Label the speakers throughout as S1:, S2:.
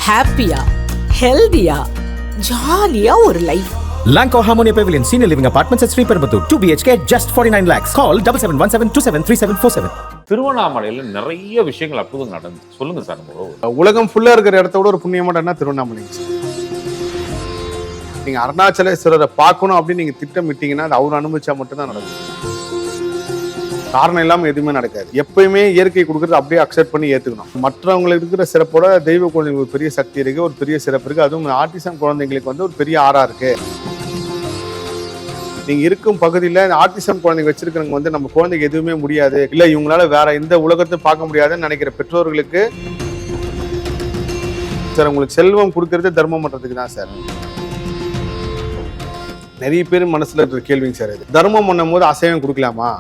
S1: ஹாப்பியா ஹெல்தியா ஜாலியா ஒரு life.
S2: Lanco Harmonia Pavilion Senior Living Apartments at Sriperumbudur 2 BHK just 49 lakhs. Call 7717273747.
S3: திருவண்ணாமலையில நிறைய விஷயங்கள் அற்புதம் நடந்து சொல்லுங்க சார். நம்ம
S4: உலகம் ஃபுல்லா இருக்கிற இடத்த விட ஒரு புண்ணியமான திருவண்ணாமலை. நீங்க அருணாச்சலேஸ்வரரை பார்க்கணும் அப்படின்னு நீங்க திட்டமிட்டீங்கன்னா அது அவர் அனுபவிச்சா மட்டும்தான் நடக்கும். காரணம் இல்லாம எதுவுமே நடக்காது. எப்பயுமே இயற்கை கொடுக்கறது அப்படியே அக்செப்ட் பண்ணி ஏத்துக்கணும். மற்றவங்களுக்கு இருக்கிற சிறப்போட தெய்வ குழந்தைங்களுக்கு ஒரு பெரிய சக்தி இருக்கு, ஒரு பெரிய சிறப்பு இருக்கு. அதுவும் ஆர்டிசம் குழந்தைங்களுக்கு வந்து ஒரு பெரிய ஆறா இருக்கு. நீங்க இருக்கும் பகுதியில ஆர்டிசம் குழந்தைங்க வச்சிருக்கிறவங்க வந்து நம்ம குழந்தைக்கு எதுவுமே முடியாது, இல்ல இவங்களால வேற எந்த உலகத்தையும் பார்க்க முடியாதுன்னு நினைக்கிற பெற்றோர்களுக்கு சார் உங்களுக்கு செல்வம் கொடுக்கறது தர்மம் பண்றதுக்கு தான் சார். நிறைய பேர் மனசுல இருக்கிற கேள்விங்க சார். இது தர்மம் பண்ணும் போது அசைவம் கொடுக்கலாமா?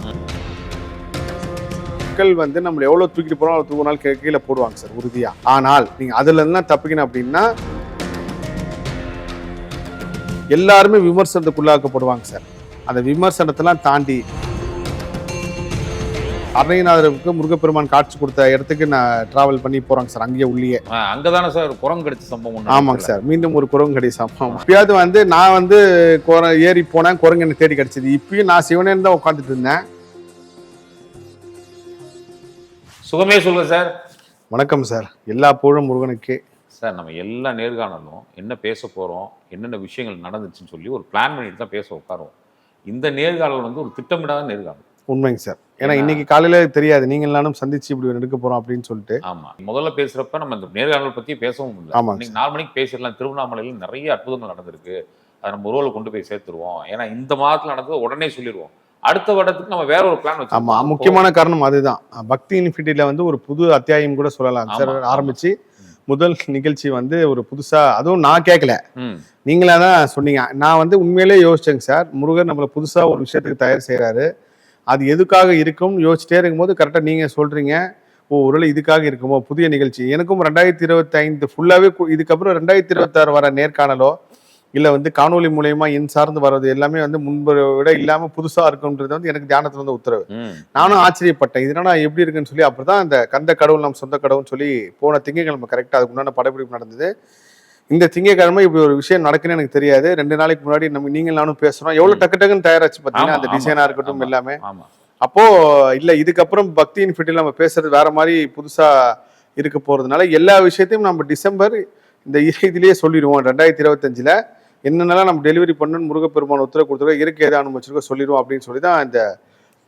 S4: மக்கள் வந்து நம்ம எவ்வளவு தூக்கிட்டு போறோம் அவ்வளவு தூக்கினாலும் கீழே போடுவாங்க சார் உறுதியா. ஆனால் நீங்க அதுல இருந்தா தப்பிக்கணும் அப்படின்னா எல்லாருமே விமர்சனத்துக்குள்ளாக்கப்படுவாங்க சார். அந்த விமர்சனத்தெல்லாம் தாண்டி அருணகிரிநாதருக்கு முருகப்பெருமான் காட்சி கொடுத்த இடத்துக்கு நான் டிராவல் பண்ணி போறாங்க சார். அங்கேயே உள்ளே
S3: அங்கதானே சார் குரங்கு கடிச்ச சம்பவம்.
S4: ஆமாங்க சார், மீண்டும் ஒரு குரங்கு கடி சம்பவம். இப்பயாவது வந்து நான் வந்து ஏறி போனேன், குரங்கு என்ன தேடி கிடைச்சது. இப்பயும் நான் சிவனே தான் உட்காந்துட்டு இருந்தேன்.
S3: சுகமே சொல்லுங்க சார்.
S4: வணக்கம் சார். எல்லா புகழும் முருகனுக்கே
S3: சார். நம்ம எல்லா நேர்காணலும் என்ன பேச போறோம், என்னென்ன விஷயங்கள் நடந்துச்சுன்னு சொல்லி ஒரு பிளான் பண்ணிட்டு தான் பேச உட்காருவோம். இந்த நேர்காணல் வந்து ஒரு திட்டமிடாத நேர்காணல்.
S4: உண்மைங்க சார். ஏன்னா இன்னைக்கு காலையில தெரியாது நீங்க எல்லாரும் சந்திச்சு இப்படி எடுக்க போறோம் அப்படின்னு சொல்லிட்டு.
S3: ஆமா, முதல்ல பேசுறப்ப நம்ம இந்த நேர்காணல் பத்தி பேசவும் இல்லை. இன்னைக்கு 4 மணிக்கு பேசிடலாம். திருவண்ணாமலையில் நிறைய அற்புதங்கள் நடந்திருக்கு, அதை நம்ம உருவலை கொண்டு போய் சேர்த்துருவோம். ஏன்னா இந்த மாதத்துல நடந்தது உடனே சொல்லிடுவோம். அடுத்த வருடத்துக்கு நம்ம வேற ஒரு பிளான் வச்சு.
S4: ஆமா, முக்கியமான காரணம் அதுதான். பக்தி இன்ஃபினிட்டில வந்து ஒரு புது அத்தியாயம் கூட சொல்லலாம் சார். ஆரம்பிச்சு முதல் நிகழ்ச்சி வந்து ஒரு புதுசா, அதுவும் நான் கேட்கல, நீங்களா தான் சொன்னீங்க. நான் வந்து உண்மையிலே யோசிச்சேங்க சார். முருகர் நம்மளை புதுசா ஒரு விஷயத்துக்கு தயார் செய்யறாரு, அது எதுக்காக இருக்கும்னு யோசிச்சிட்டே இருக்கும்போது கரெக்டா நீங்க சொல்றீங்க, ஒருவேளை இதுக்காக இருக்குமோ புதிய நிகழ்ச்சி. எனக்கும் 2025 ஃபுல்லாவே, இதுக்கப்புறம் 2026 வர நேர்காணலோ இல்லை வந்து காணொலி மூலயமா என் சார்ந்து வர்றது எல்லாமே வந்து முன்பை விட இல்லாமல் புதுசாக இருக்குன்றது வந்து எனக்கு தியானத்துல வந்து உத்தரவு. நானும் ஆச்சரியப்பட்டேன், இதனால எப்படி இருக்குன்னு சொல்லி. அப்படிதான் இந்த கந்த கடவுள் நம்ம சொந்த கடவுள்னு சொல்லி போன திங்கட்கிழமை கரெக்டாக அதுக்கு முன்னாடி படப்பிடிப்பு நடந்தது. இந்த திங்கட்கிழமை இப்படி ஒரு விஷயம் நடக்குன்னு எனக்கு தெரியாது. 2 நாளைக்கு முன்னாடி நம்ம நீங்கள் நானும் பேசுறோம். எவ்வளவு டக்கு டக்குன்னு தயாராச்சு பார்த்தீங்கன்னா, அந்த டிசைனா இருக்கட்டும் எல்லாமே. அப்போ இல்லை இதுக்கப்புறம் பக்தி இன்ஃபினிட்டில நம்ம பேசுறது வேற மாதிரி புதுசா இருக்க போறதுனால எல்லா விஷயத்தையும் நம்ம டிசம்பர் இந்த இதுலயே சொல்லிடுவோம். 2025 என்னென்னலாம் நம்ம டெலிவரி பண்ணணும்னு முருகப்பெருமான் உத்தரவு கொடுத்துருக்கோம், இயற்கை எதை அனுபவிச்சிருக்கோம் சொல்லிடுவோம் அப்படின்னு சொல்லி தான் இந்த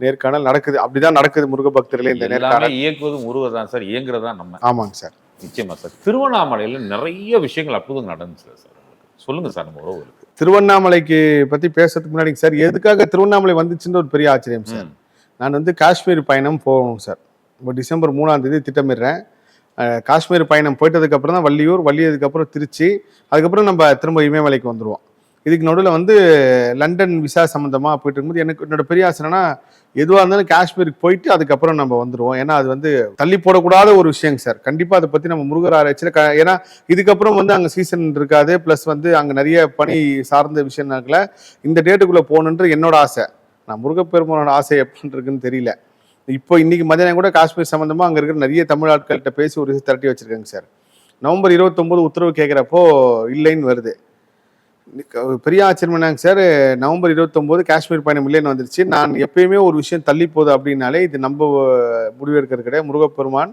S4: நேர்காணல் நடக்குது. அப்படிதான் நடக்குது முருக பக்தர்களே. இந்த நேர்காணல்
S3: இயக்குவது முருகர் தான் சார், இயங்குறதா நம்ம.
S4: ஆமாங்க சார்,
S3: நிச்சயமா சார். திருவண்ணாமலையில நிறைய விஷயங்கள் அற்புதம் நடந்துச்சு சார். சொல்லுங்க சார். நம்ம உறவுகளுக்கு திருவண்ணாமலைக்கு
S4: பத்தி பேசுறதுக்கு முன்னாடி சார், எதுக்காக திருவண்ணாமலை வந்துச்சுன்னு ஒரு பெரிய ஆச்சரியம் சார். நான் வந்து காஷ்மீர் பயணம் போகணும் சார். இப்போ டிசம்பர் 3ஆம் தேதி திட்டமிடுறேன். காஷ்மீர் பயணம் போயிட்டதுக்கு அப்புறம் தான் வள்ளியூர், வள்ளியதுக்கப்புறம் திருச்சி, அதுக்கப்புறம் நம்ம திரும்ப இமயமலைக்கு வந்துடுவோம். இதுக்கு நடுவில் வந்து லண்டன் விசா சம்மந்தமாக போயிட்டு இருக்கும்போது எனக்கு என்னோட பெரிய ஆசைனா எதுவாக இருந்தாலும் காஷ்மீருக்கு போயிட்டு அதுக்கப்புறம் நம்ம வந்துடுவோம். ஏன்னா அது வந்து தள்ளி போடக்கூடாத ஒரு விஷயங்க சார். கண்டிப்பாக அதை பற்றி நம்ம முருகர் ஆராய்ச்சியில் ஏன்னா இதுக்கப்புறம் வந்து அங்கே சீசன் இருக்காது, ப்ளஸ் வந்து அங்கே நிறைய பணி சார்ந்த விஷயங்கள்ல இந்த டேட்டுக்குள்ளே போகணுன்றது என்னோட ஆசை. நான் முருகப்பெருமானோட ஆசை எப்படின்னு இருக்குன்னு தெரியல. இப்போ இன்னைக்கு மதியானம் கூட காஷ்மீர் சம்பந்தமா அங்க இருக்கிற நிறைய தமிழ் ஆட்கள்கிட்ட பேசி ஒரு திரட்டி வச்சிருக்காங்க சார். நவம்பர் 29 உத்தரவு கேட்கிறப்போ இல்லைன்னு வருது. பெரிய ஆச்சரியம் என்னங்க சார், நவம்பர் 29 காஷ்மீர் பயணம் இல்லைன்னு வந்துருச்சு. நான் எப்பயுமே ஒரு விஷயம் தள்ளி போகுது அப்படின்னாலே இது நம்ம முடிவு எடுக்கிறது கிடையாது. முருகப்பெருமான்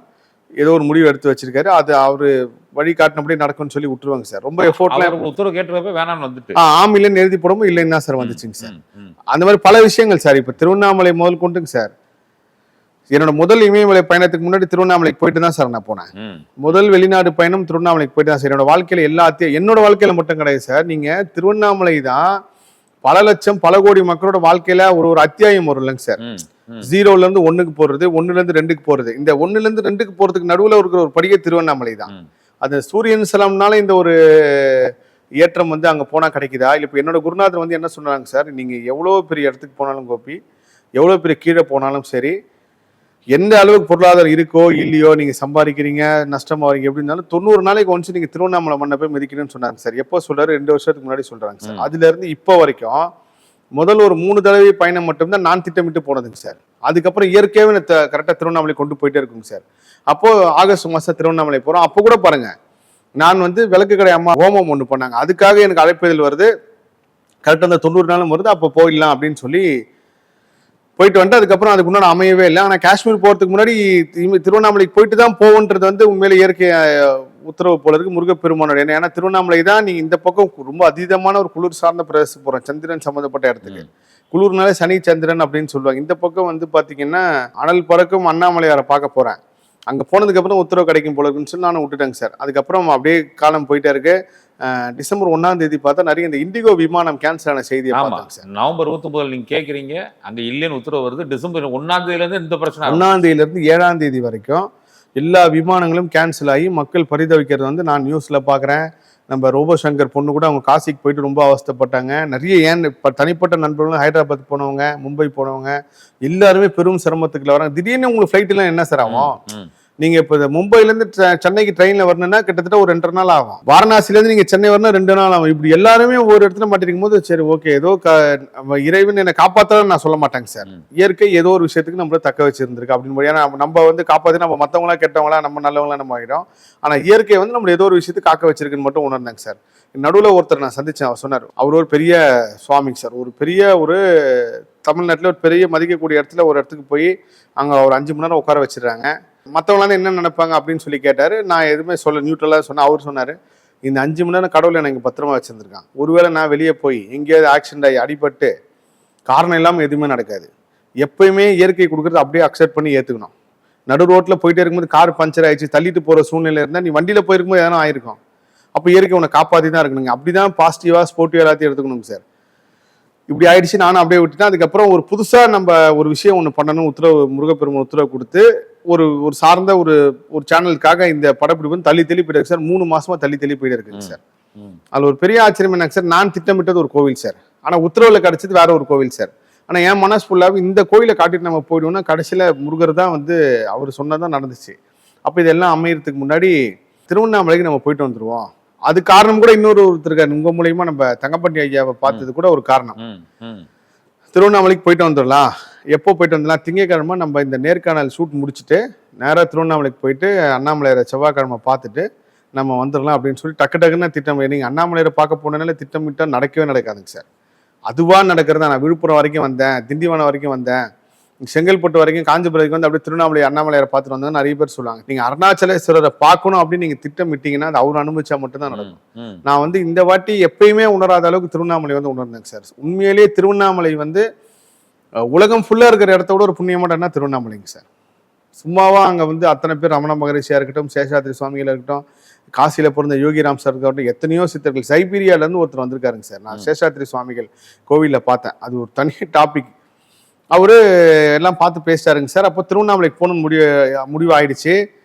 S4: ஏதோ ஒரு முடிவு எடுத்து வச்சிருக்காரு, அது அவரு வழி காட்டினபடி நடக்கும்னு சொல்லி விட்டுருவாங்க சார். ரொம்ப எஃபோர்ட்லாம்
S3: உத்தரவு கேட்டுறப்ப வேணாம்னு வந்துட்டு
S4: ஆம் இல்லைன்னு எழுதி போடவும் இல்லைன்னு தான் சார் வந்துச்சுங்க சார். அந்த மாதிரி பல விஷயங்கள் சார். இப்ப திருவண்ணாமலை முதல் கொண்டுங்க சார், என்னோட முதல் இமயமலை பயணத்துக்கு முன்னாடி திருவண்ணாமலைக்கு போயிட்டு தான் சார் நான் போனேன். முதல் வெளிநாடு பயணம் திருவண்ணாமலைக்கு போயிட்டு தான் சார். என்னோட வாழ்க்கையில என்னோட வாழ்க்கையில மட்டும் கிடையாது சார். நீங்க திருவண்ணாமலை தான் பல லட்சம் பல கோடி மக்களோட வாழ்க்கையில ஒரு அத்தியாயம் வரும் இல்லைங்க சார். 0ல இருந்து 1க்கு போறது, 1ல இருந்து 2க்கு போறது. இந்த 1ல இருந்து 2க்கு போறதுக்கு நடுவுல இருக்கிற ஒரு படிக்க திருவண்ணாமலை தான். அது சூரியன் சலம்னால இந்த ஒரு ஏற்றம் வந்து அங்க போனா கிடைக்குதா? இல்ல இப்ப என்னோட குருநாதர் வந்து என்ன சொன்னாங்க சார், நீங்க எவ்வளவு பெரிய இடத்துக்கு போனாலும் கோபி, எவ்வளவு பெரிய கீழே போனாலும் சரி, எந்த அளவுக்கு பொருளாதாரம் இருக்கோ இல்லையோ, நீங்க சம்பாதிக்கிறீங்க நஷ்டமா வரீங்க எப்படி இருந்தாலும் 90 நாளைக்கு ஒன்ஸ் நீங்க திருவண்ணாமலை மண்ணை போய் மிதிக்கணும்னு சொன்னாங்க சார். எப்போ சொல்றாரு? 2 வருஷத்துக்கு முன்னாடி சொல்றாங்க சார். அதுல இருந்து இப்போ வரைக்கும் முதல் ஒரு 3 தடவை பயணம் மட்டும்தான் நான் திட்டமிட்டு போனதுங்க சார். அதுக்கப்புறம் இயற்கையாவே கரெக்டா திருவண்ணாமலை கொண்டு போயிட்டே இருக்குங்க சார். அப்போ ஆகஸ்ட் மாசம் திருவண்ணாமலை போறோம். அப்போ கூட பாருங்க, நான் வந்து விளக்கு கடை அம்மா ஹோமம் ஒன்று பண்ணாங்க, அதுக்காக எனக்கு அழைப்பதில் வருது. கரெக்டாக அந்த 90 நாளும் வருது. அப்போ போயிடலாம் அப்படின்னு சொல்லி போயிட்டு வந்துட்டு அதுக்கப்புறம் அதுக்கு முன்னாடி அமையவே இல்லை. ஆனால் காஷ்மீர் போகிறதுக்கு முன்னாடி திருவண்ணாமலைக்கு போயிட்டு தான் போவோன்றது வந்து உண்மையிலே இயற்கை உத்தரவு போல இருக்கு முருகப்பெருமானோட. ஏன்னா திருவண்ணாமலை தான் நீங்க இந்த பக்கம் ரொம்ப அதீதமான ஒரு குளிர் சார்ந்த பிரதேசம் போறோம், சந்திரன் சம்மந்தப்பட்ட இடத்துக்கு. குளிர்னாலே சனி சந்திரன் அப்படின்னு சொல்லுவாங்க. இந்த பக்கம் வந்து பாத்தீங்கன்னா அனல் பறக்கும் அண்ணாமலையாரை பார்க்க போறேன். அங்க போனதுக்கு அப்புறம் உத்தரவு கிடைக்கும் போல இருக்குன்னு சொல்லி நானும் விட்டுட்டேங்க சார். அதுக்கப்புறம் அப்படியே காலம் போயிட்டே இருக்கு. டிசம்பர் 1ஆம் தேதி பார்த்தா நிறைய இந்த இண்டிகோ விமானம் கேன்சல் ஆன செய்தியை பார்த்தேன் சார்.
S3: நவம்பர் 29 நீங்க கேக்குறீங்க, அங்க இல்லைன்னு உத்தரவு வருது. டிசம்பர் 1ஆம் தேதியில இருந்து இந்த பிரச்சனை
S4: 1ஆம் தேதியில இருந்து 7ஆம் தேதி வரைக்கும் எல்லா விமானங்களும் கேன்சல் ஆகி மக்கள் பரிதவிக்கிறது வந்து நான் நியூஸ்ல பாக்குறேன். நம்ம ரோபோ சங்கர் பொண்ணு கூட அவங்க காசிக்கு போயிட்டு ரொம்ப அவஸ்தைப்பட்டாங்க. நிறைய தனிப்பட்ட நண்பர்களும் ஹைதராபாத் போனவங்க, மும்பை போனவங்க எல்லாருமே பெரும் சிரமத்துக்குள்ள வராங்க. திடீர்னு உங்களுக்கு ஃபிளைட் எல்லாம் என்ன சார் ஆகும்? நீங்க இப்ப மும்பைல இருந்து சென்னைக்கு ட்ரெயின்ல வரணும்னா கிட்டத்தட்ட ஒரு 2.5 நாள் ஆகும். வாரணாசில இருந்து நீங்க சென்னை வரணும் 2 நாள் ஆகும். இப்படி எல்லாருமே ஒரு இடத்துல மாட்டிருக்கும் போது சரி ஓகே ஏதோ இறைவன் என்னை காப்பாத்தலன்னு நான் சொல்ல மாட்டேங்க சார். இயற்கை ஏதோ ஒரு விஷயத்துக்கு நம்மள தக்க வச்சிருந்திருக்கு அப்படின்னு. ஏன்னா நம்ம வந்து காப்பாத்தி நம்ம மத்தவங்களா கெட்டவங்களா நம்ம நல்லவங்களா நம்ம ஆகிடும். ஆனா இயற்கை வந்து நம்மள ஏதோ ஒரு விஷயத்துக்கு காக்க வச்சிருக்குன்னு மட்டும் உணர்ந்தாங்க சார். நடுவில் ஒருத்தர் நான் சந்திச்சேன், அவர் சொன்னார், அவர் ஒரு பெரிய சுவாமிங்க சார், ஒரு பெரிய ஒரு தமிழ்நாட்டில் ஒரு பெரிய மதிக்கக்கூடிய இடத்துல ஒரு இடத்துக்கு போய் அங்க ஒரு 5 மணி நேரம் உட்கார வச்சிடுறாங்க. மற்றவங்களாம் என்ன நினைப்பாங்க அப்படின்னு சொல்லி கேட்டாரு. நான் எதுவுமே சொல்ல நியூட்ரலாக சொன்னேன். அவர் சொன்னார், இந்த 5 மணி நேரம் கடவுள் எனக்கு பத்திரமா வச்சிருந்திருக்கான். ஒருவேளை நான் வெளியே போய் எங்கேயாவது ஆக்சிடென்ட் ஆகி அடிபட்டு காரணம் இல்லாமல் எதுவுமே நடக்காது. எப்பயுமே இயற்கை கொடுக்குறது அப்படியே அக்செப்ட் பண்ணி ஏற்றுக்கணும். நடு ரோட்டில் போயிட்டே இருக்கும்போது கார் பஞ்சர் ஆயிடுச்சு, தள்ளிட்டு போகிற சூழ்நிலை இருந்தால் நீ வண்டியில் போயிருக்கும்போது எதனா ஆயிருக்கும். அப்போ இயற்கை உன்னை காப்பாற்றி தான் இருக்கணுங்க. அப்படிதான் பாசிட்டிவாக ஸ்போர்ட்டிவாக எல்லாத்தையும் எடுத்துக்கணுங்க சார். இப்படி ஆயிடுச்சு, நானும் அப்படியே விட்டுட்டேன். அதுக்கப்புறம் ஒரு புதுசா நம்ம ஒரு விஷயம் ஒன்று பண்ணணும், உத்தரவு முருகப்பெருமான் உத்தரவு கொடுத்து ஒரு ஒரு சார்ந்த ஒரு சேனலுக்காக இந்த படப்பிடிப்பு வந்து தள்ளி போயிட்டு இருக்கு சார். 3 மாசமா தள்ளி போயிட்டு இருக்குங்க சார். அதுல ஒரு பெரிய ஆச்சரியம் என்ன சார், நான் திட்டமிட்டது ஒரு கோவில் சார், ஆனா உத்தரவுல கிடைச்சது வேற ஒரு கோவில் சார். ஆனா என் மனசு ஃபுல்லாவே இந்த கோயிலை காட்டிட்டு நம்ம போயிடுவோம்னா கடைசியில முருகர் தான் வந்து அவர் சொன்னதான் நடந்துச்சு. அப்ப இதெல்லாம் அமையறதுக்கு முன்னாடி திருவண்ணாமலைக்கு நம்ம போயிட்டு வந்துருவோம். அது காரணம் கூட இன்னொரு ஒருத்தர் இருக்காரு, உங்க மூலியமா நம்ம தங்கப்பட்டி ஐயாவை பார்த்தது கூட ஒரு காரணம். திருவண்ணாமலைக்கு போயிட்டு வந்துடலாம். எப்போ போயிட்டு வந்துடலாம், திங்கக்கிழமை நம்ம இந்த நேர்காணல் ஷூட் முடிச்சுட்டு நேராக திருவண்ணாமலைக்கு போயிட்டு அண்ணாமலையரை செவ்வாய்க்கிழமை பார்த்துட்டு நம்ம வந்துடலாம் அப்படின்னு சொல்லி டக்குன்னு திட்டம். நீங்கள் அண்ணாமலையரை பார்க்க போனதுனால திட்டமிட்டால் நடக்கவே நடக்காதுங்க சார். அதுவாக நடக்கிறதா. நான் விழுப்புரம் வரைக்கும் வந்தேன், திண்டிவனம் வரைக்கும் வந்தேன், செங்கல்பட்டு வரைக்கும், காஞ்சிபுரத்துக்கு வந்து அப்படியே திருவண்ணாமலை அண்ணாமலையரை பார்த்துட்டு வந்தோம்னு நிறைய பேர் சொல்லுவாங்க. நீங்க அருணாச்சலேஸ்வரரை பார்க்கணும் அப்படின்னு நீங்க திட்டமிட்டீங்கன்னா அது அவர் அனுபவிச்சா மட்டும்தான் நடக்கும். நான் வந்து இந்த வாட்டி எப்பயுமே உணராத அளவுக்கு திருவண்ணாமலை வந்து உணர்ந்தேங்க சார். உண்மையிலேயே திருவண்ணாமலை வந்து உலகம் ஃபுல்லா இருக்கிற இடத்தோட ஒரு புண்ணியமாட்டா திருவண்ணாமலைங்க சார். சும்மாவா அங்க வந்து அத்தனை பேர் ரமண மகரிஷியா இருக்கட்டும், சேஷாத்ரி சுவாமிகளா இருக்கட்டும், காசியில பிறந்த யோகிராம் சார் இருக்கட்டும், எத்தனையோ சித்தர்கள், சைபீரியால இருந்து ஒருத்தர் வந்திருக்காருங்க சார். நான் சேஷாத்ரி சுவாமிகள் கோவில்ல பார்த்தேன். அது ஒரு தனி டாபிக். அவரு எல்லாம் பார்த்து பேசிட்டாருங்க சார். அப்போ திருவண்ணாமலைக்கு போகணும்னு முடிவு ஆயிடுச்சு.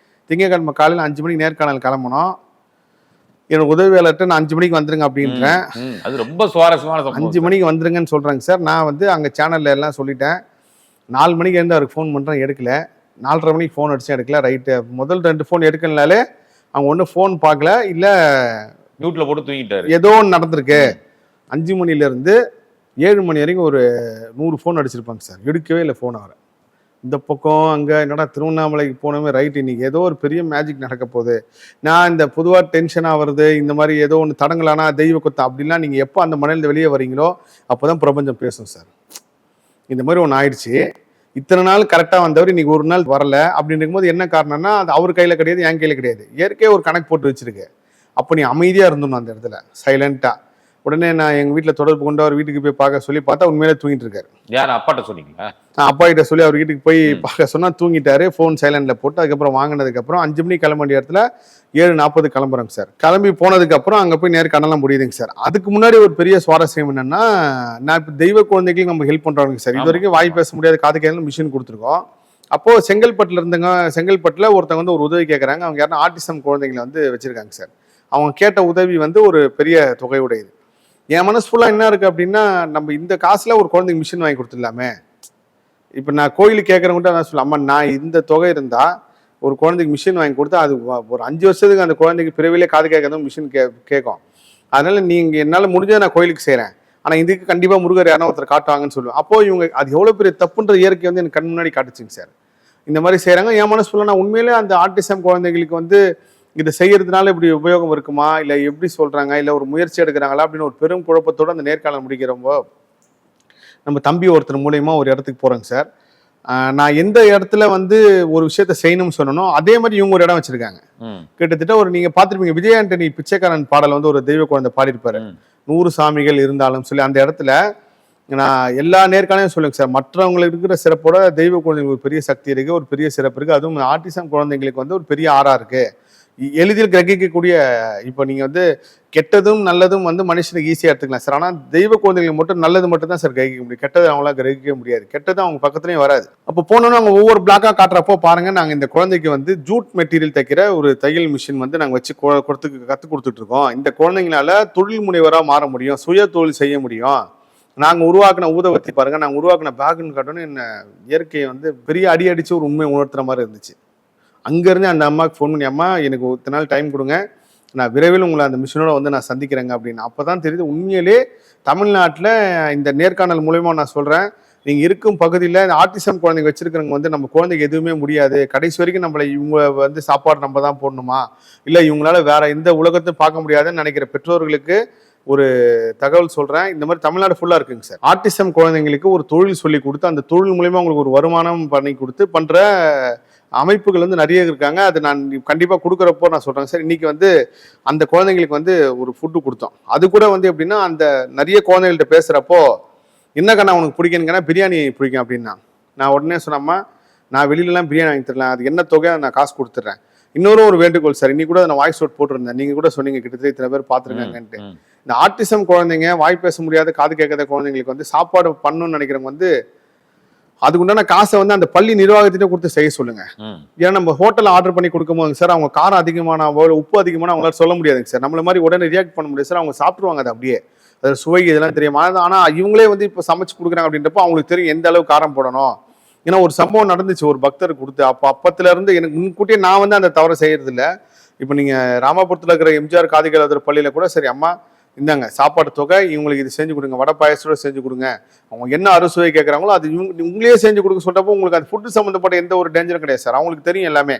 S4: திங்கக்கிழமை காலையில் 5 மணிக்கு நேர்காணல் கிளம்பணும். எனக்கு உதவியாளர்கிட்ட நான் 5 மணிக்கு வந்துருங்க அப்படின்றேன்.
S3: அது ரொம்ப சுவாரஸ்யமான
S4: 5 மணிக்கு வந்துருங்கன்னு சொல்றாங்க சார். நான் வந்து அங்கே சேனல்ல எல்லாம் சொல்லிட்டேன். 4 மணிக்கு இருந்து அவருக்கு ஃபோன் பண்றேன், எடுக்கல. 4:30 மணிக்கு ஃபோன் அடிச்சேன், எடுக்கல. ரைட்டு, முதல் 2 ஃபோன் எடுக்கலனாலே அவங்க ஒன்றும் ஃபோன் பார்க்கல, இல்லை
S3: மியூட்ல போட்டு தூங்கிட்டாரு,
S4: ஏதோ ஒன்று நடந்திருக்கு. 5 மணிலேருந்து 7 மணி வரைக்கும் ஒரு 100 ஃபோன் அடிச்சிருப்பாங்க சார். எடுக்கவே இல்லை ஃபோன். அவரை இந்த பக்கம் அங்கே என்னடா திருவண்ணாமலைக்கு போனவே ரைட், இன்னைக்கு ஏதோ ஒரு பெரிய மேஜிக் நடக்க போகுது. நான் இந்த பொதுவாக டென்ஷனாக வருது, இந்த மாதிரி ஏதோ ஒன்று தடங்கலானா தெய்வ கொத்தா அப்படின்லாம் நீங்கள் எப்போ அந்த மனையில வெளியே வரீங்களோ அப்போ தான் பிரபஞ்சம் பேசும் சார். இந்த மாதிரி ஒன்று ஆயிடுச்சு. இத்தனை நாள் கரெக்டாக வந்தவர் இன்னைக்கு ஒரு நாள் வரல அப்படின்னு இருக்கும்போது என்ன காரணம்னா அது அவர் கையில் கிடையாது, என் கையில் கிடையாது. இயற்கையே ஒரு கணக்கு போட்டு வச்சிருக்கு. அப்போ நீ அமைதியாக இருந்தணும் அந்த இடத்துல, சைலண்டா. உடனே நான் எங்க வீட்டுல தொடர்பு கொண்டு அவர் வீட்டுக்கு போய் பார்க்க சொல்லி பார்த்தா உண்மையிலே தூங்கிட்டு இருக்காரு.
S3: யார், அப்பாட்ட சொன்னீங்களா?
S4: அப்பா கிட்ட சொல்லி அவர் வீட்டுக்கு போய் பார்க்க சொன்னா தூங்கிட்டாரு. ஃபோன் சைலண்ட்ல போட்டு அதுக்கப்புறம் வாங்கினதுக்கு அப்புறம் 5 மணிக்கு கிளம்ப வேண்டிய இடத்துல 7:40 கிளம்புறேங்க சார். கிளம்பி போனதுக்கு அப்புறம் அங்க போய் நேர்காணலாம் முடியுதுங்க சார். அதுக்கு முன்னாடி ஒரு பெரிய சுவாரஸ்யம் என்னன்னா, நான் இப்போ தெய்வ குழந்தைகளுக்கு நம்ம ஹெல்ப் பண்றோங்க சார். இது வரைக்கும் வாய் பேச முடியாத காது கேட்கல மிஷின் கொடுத்துருக்கோம். அப்போ செங்கல்பட்டுல செங்கல்பட்டுல ஒருத்தவங்க வந்து ஒரு உதவி கேட்கறாங்க. அவங்க யாரும் ஆர்டிசம் குழந்தைங்களை வந்து வச்சிருக்காங்க சார். அவங்க கேட்ட உதவி வந்து ஒரு பெரிய தொகையுடையது. என் மனசு ஃபுல்லா என்ன இருக்கு அப்படின்னா, நம்ம இந்த காசுல ஒரு குழந்தைக்கு மிஷின் வாங்கி கொடுத்துடலாமே. இப்ப நான் கோயிலுக்கு கேட்கறவங்கிட்ட நான் சொல்ல, அம்மா நான் இந்த தொகை இருந்தா ஒரு குழந்தைக்கு மிஷின் வாங்கி கொடுத்தா அது ஒரு 5 வருஷத்துக்கு அந்த குழந்தைக்கு பிறவிலே காது கேட்கறதும் மிஷின் கேட்கும். அதனால நீங்க என்னால முடிஞ்சதை நான் கோயிலுக்கு செய்யறேன், ஆனா இதுக்கு கண்டிப்பா முருகர் யாரும் ஒருத்தர் காட்டுவாங்கன்னு சொல்லுவேன். அப்போ இவங்க அது எவ்வளவு பெரிய தப்புன்ற இயற்கை வந்து எனக்கு கண் முன்னாடி காட்டுச்சுங்க சார். இந்த மாதிரி செய்யறாங்க. என் மனசு ஃபுல்லா நான் உண்மையிலே அந்த ஆர்டிசம் குழந்தைகளுக்கு வந்து இதை செய்யறதுனால இப்படி உபயோகம் இருக்குமா, இல்லை எப்படி சொல்றாங்க, இல்லை ஒரு முயற்சி எடுக்கிறாங்களா அப்படின்னு ஒரு பெரும் குழப்பத்தோடு அந்த நேர்காணல் முடிக்கிறப்போ நம்ம தம்பி ஒருத்தர் மூலயமா ஒரு இடத்துக்கு போறேங்க சார். நான் எந்த இடத்துல வந்து ஒரு விஷயத்த செய்யணும்னு சொன்னனோ அதே மாதிரி இவங்க ஒரு இடம் வச்சிருக்காங்க. கிட்டத்தட்ட ஒரு நீங்க பார்த்துருப்பீங்க, விஜய் ஆண்டனி பிச்சைக்காரன் பாடல் வந்து ஒரு தெய்வ குழந்தை பாடியிருப்பாரு, 100 சாமிகள் இருந்தாலும் சொல்லி. அந்த இடத்துல நான் எல்லா நேர்காணலையும் சொல்லுங்க சார், மற்றவங்களுக்கு இருக்கிற சிறப்போட தெய்வ குழந்தைங்களுக்கு ஒரு பெரிய சக்தி இருக்கு, ஒரு பெரிய சிறப்பு இருக்கு. அதுவும் ஆட்டிசம் குழந்தைங்களுக்கு வந்து ஒரு பெரிய ஆறா இருக்கு, எளிதில் கிரகிக்கக்கூடிய. இப்போ நீங்க வந்து கெட்டதும் நல்லதும் வந்து மனுஷனுக்கு ஈஸியா எடுத்துக்கலாம் சார். ஆனா தெய்வ குழந்தைகளுக்கு மட்டும் நல்லது மட்டும் தான் சார் கிரகிக்க முடியும், கெட்டது அவங்களால கிரகிக்க முடியாது. கெட்டது அவங்க பக்கத்துலயும் வராது. அப்போ போனோம்னா அவங்க ஒவ்வொரு பிளாக்கா காட்டுறப்போ பாருங்க, நாங்க இந்த குழந்தைக்கு வந்து ஜூட் மெட்டீரியல் தைக்கிற ஒரு தையல் மிஷின் வந்து நாங்க வச்சு கத்து கொடுத்துட்டு இருக்கோம். இந்த குழந்தைங்களால தொழில் முனைவரா மாற முடியும், சுய தொழில் செய்ய முடியும். நாங்க உருவாக்குன ஊதவத்தி பாருங்க, நாங்க உருவாக்குன பேக்குன்னு காட்டணும். என்ன இயற்கையை வந்து பெரிய அடி அடிச்சு ஒரு உண்மை உணர்த்துற மாதிரி இருந்துச்சு. அங்கேருந்து அந்த அம்மாவுக்கு ஃபோன் பண்ணி, அம்மா எனக்கு இத்தனை நாள் டைம் கொடுங்க, நான் விரைவில் உங்களை அந்த மிஷினோட வந்து நான் சந்திக்கிறேங்க அப்படின்னு. அப்போ தான் தெரியுது உண்மையிலே தமிழ்நாட்டில் இந்த நேர்காணல் மூலயமா நான் சொல்கிறேன், நீங்கள் இருக்கும் பகுதியில் இந்த ஆட்டிசம் குழந்தைங்க வச்சுருக்கிறவங்க வந்து நம்ம குழந்தைக்கு எதுவுமே முடியாது, கடைசி வரைக்கும் நம்மளை இவங்க வந்து சாப்பாடு நம்ம தான் போடணுமா, இல்லை இவங்களால வேற எந்த உலகத்தையும் பார்க்க முடியாதுன்னு நினைக்கிற பெற்றோர்களுக்கு ஒரு தகவல் சொல்கிறேன். இந்த மாதிரி தமிழ்நாடு ஃபுல்லாக இருக்குங்க சார். ஆட்டிசம் குழந்தைங்களுக்கு ஒரு தொழில் சொல்லி கொடுத்து அந்த தொழில் மூலயமா அவங்களுக்கு ஒரு வருமானம் பண்ணி கொடுத்து பண்ணுற அமைப்புகள் வந்து நிறைய இருக்காங்க. அது நான் கண்டிப்பாக கொடுக்குறப்போ நான் சொல்கிறேன் சார். இன்னைக்கு வந்து அந்த குழந்தைங்களுக்கு வந்து ஒரு ஃபுட்டு கொடுத்தோம். அது கூட வந்து எப்படின்னா, அந்த நிறைய குழந்தைகள்கிட்ட பேசுகிறப்போ என்ன கண்ணா உனக்கு பிடிக்குன்னு பிரியாணி பிடிக்கும் அப்படின்னா, நான் உடனே சொன்னம்மா, நான் வெளியிலலாம் பிரியாணி வாங்கி தரலாம், அது என்ன தொகை நான் காசு கொடுத்துட்றேன். இன்னொரு ஒரு வேண்டுகோள் சார், இன்னைக்கு கூட நான் வாய்ஸ் அவுட் போட்டிருந்தேன், நீங்கள் கூட சொன்னீங்க கிட்டத்தட்ட இத்தனை பேர் பார்த்துருக்காங்கன்ட்டு. இந்த ஆட்டிசம் குழந்தைங்க, வாய் பேச முடியாத காது கேட்காத குழந்தைங்களுக்கு வந்து சாப்பாடு பண்ணணும்னு நினைக்கிறவங்க வந்து அதுக்குண்டான காசை வந்து அந்த பள்ளி நிர்வாகத்திட்ட கொடுத்து செய்ய சொல்லுங்க. ஏன்னா நம்ம ஹோட்டல் ஆர்டர் பண்ணி கொடுக்கும் போது சார், அவங்க காரம் அதிகமான உப்பு அதிகமான அவங்களால சொல்ல முடியாதுங்க சார். நம்மள மாதிரி உடனே ரியாக்ட் பண்ண முடியாது சார். அவங்க சாப்பிடுவாங்க அது அப்படியே, அது சுவை இதெல்லாம் தெரியும். ஆனா இவங்களே வந்து இப்போ சமைச்சு கொடுக்குறாங்க அப்படின்றப்போ அவங்களுக்கு தெரியும் எந்த அளவு காரம் போடணும். ஏன்னா ஒரு சம்பவம் நடந்துச்சு, ஒரு பக்தர் கொடுத்து, அப்பத்துல இருந்து எனக்கு முன்கூட்டியே நான் வந்து அந்த தவறை செய்யறது இல்லை. இப்போ நீங்க ராமாபுரத்துல இருக்கிற எம்ஜிஆர் காதிகளாதர் பள்ளியில கூட சரி, அம்மா இந்தாங்க சாப்பாடு தொகை, இவங்களுக்கு இது செஞ்சு கொடுங்க, வடை பாயசத்தோட செஞ்சு கொடுங்க, அவங்க என்ன அறுசுவை கேட்குறாங்களோ அது உங்களே செஞ்சு கொடுக்க சொல்றப்போ உங்களுக்கு அது ஃபுட்டு சம்மந்தப்பட்ட எந்த ஒரு டேஞ்சரும் கிடையாது சார். அவங்களுக்கு தெரியும் எல்லாமே.